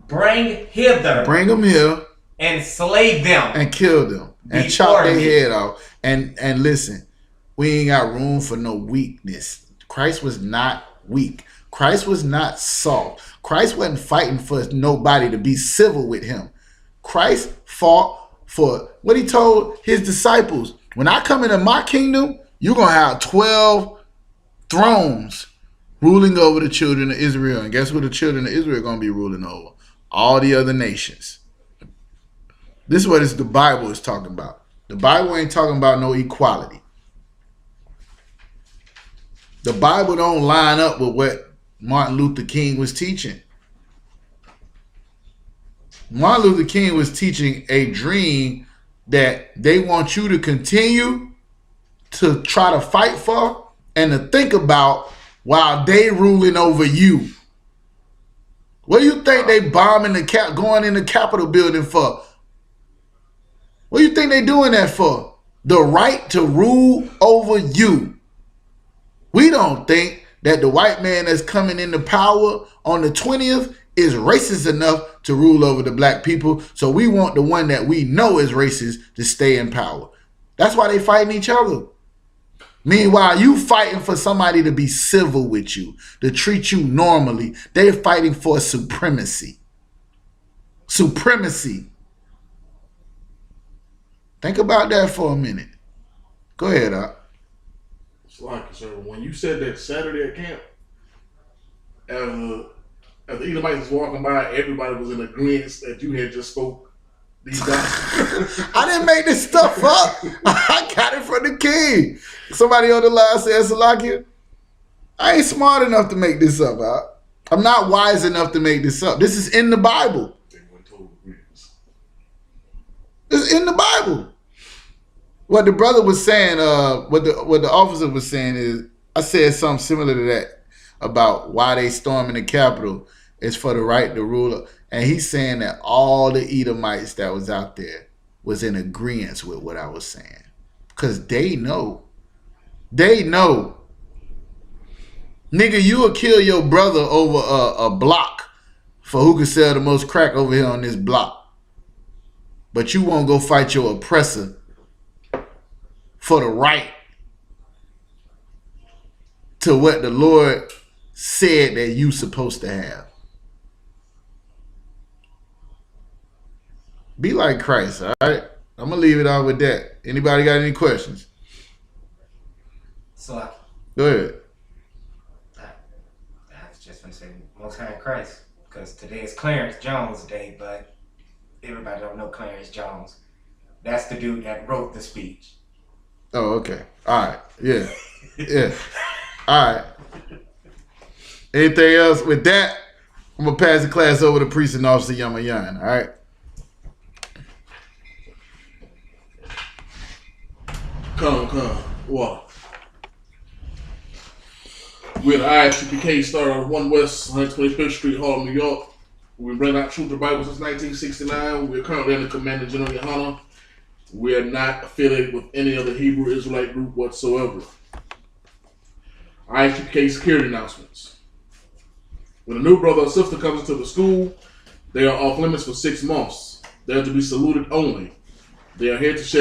Bring hither. Bring them here. And slay them. And kill them. And chop their head off. And listen, we ain't got room for no weakness. Christ was not weak. Christ was not soft. Christ wasn't fighting for nobody to be civil with him. Christ fought for what he told his disciples. When I come into my kingdom, you're going to have 12 thrones ruling over the children of Israel. And guess what the children of Israel are going to be ruling over? All the other nations. This is what the Bible is talking about. The Bible ain't talking about no equality. The Bible don't line up with what Martin Luther King was teaching. Martin Luther King was teaching a dream that they want you to continue to try to fight for and to think about while they ruling over you. What do you think they bombing going in the Capitol building for? What do you think they doing that for? The right to rule over you. We don't think that the white man that's coming into power on the 20th is racist enough to rule over the black people. So we want the one that we know is racist to stay in power. That's why they fighting each other. Meanwhile, you fighting for somebody to be civil with you, to treat you normally. They're fighting for supremacy. Supremacy. Think about that for a minute. Go ahead, Doc. It's like, sir, when you said that Saturday at camp, as the Edomites was walking by, everybody was in agreement that you had just spoke these guys. I didn't make this stuff up. I got it from the king. Somebody on the line said, Salakia, I ain't smart enough to make this up. I'm not wise enough to make this up. This is in the Bible. It's in the Bible. What the brother was saying, what the officer was saying is, I said something similar to that about why they storming the Capitol is for the right to rule. And he's saying that all the Edomites that was out there was in agreement with what I was saying. Because they know. They know. Nigga, you will kill your brother over a block for who can sell the most crack over here on this block. But you won't go fight your oppressor for the right. to what the Lord said that you supposed to have. Be like Christ, all right? I'm going to leave it out with that. Anybody got any questions? So Go ahead. I was just going to say Most High Christ, because today is Clarence Jones Day, but everybody don't know Clarence Jones. That's the dude that wrote the speech. Oh, okay. All right. Yeah. Yeah. All right. Anything else with that? I'm going to pass the class over to Priest and Officer YAHANNA, all right? Come. Water. We're the I.S.U.P.K. started on 1 West 125th Street, Harlem, New York. We've been out Truth the Bible since 1969. We're currently under Commander General YAHANNA. We are not affiliated with any other Hebrew Israelite group whatsoever. I.S.U.P.K. security announcements. When a new brother or sister comes into the school, they are off limits for 6 months. They are to be saluted only. They are here to share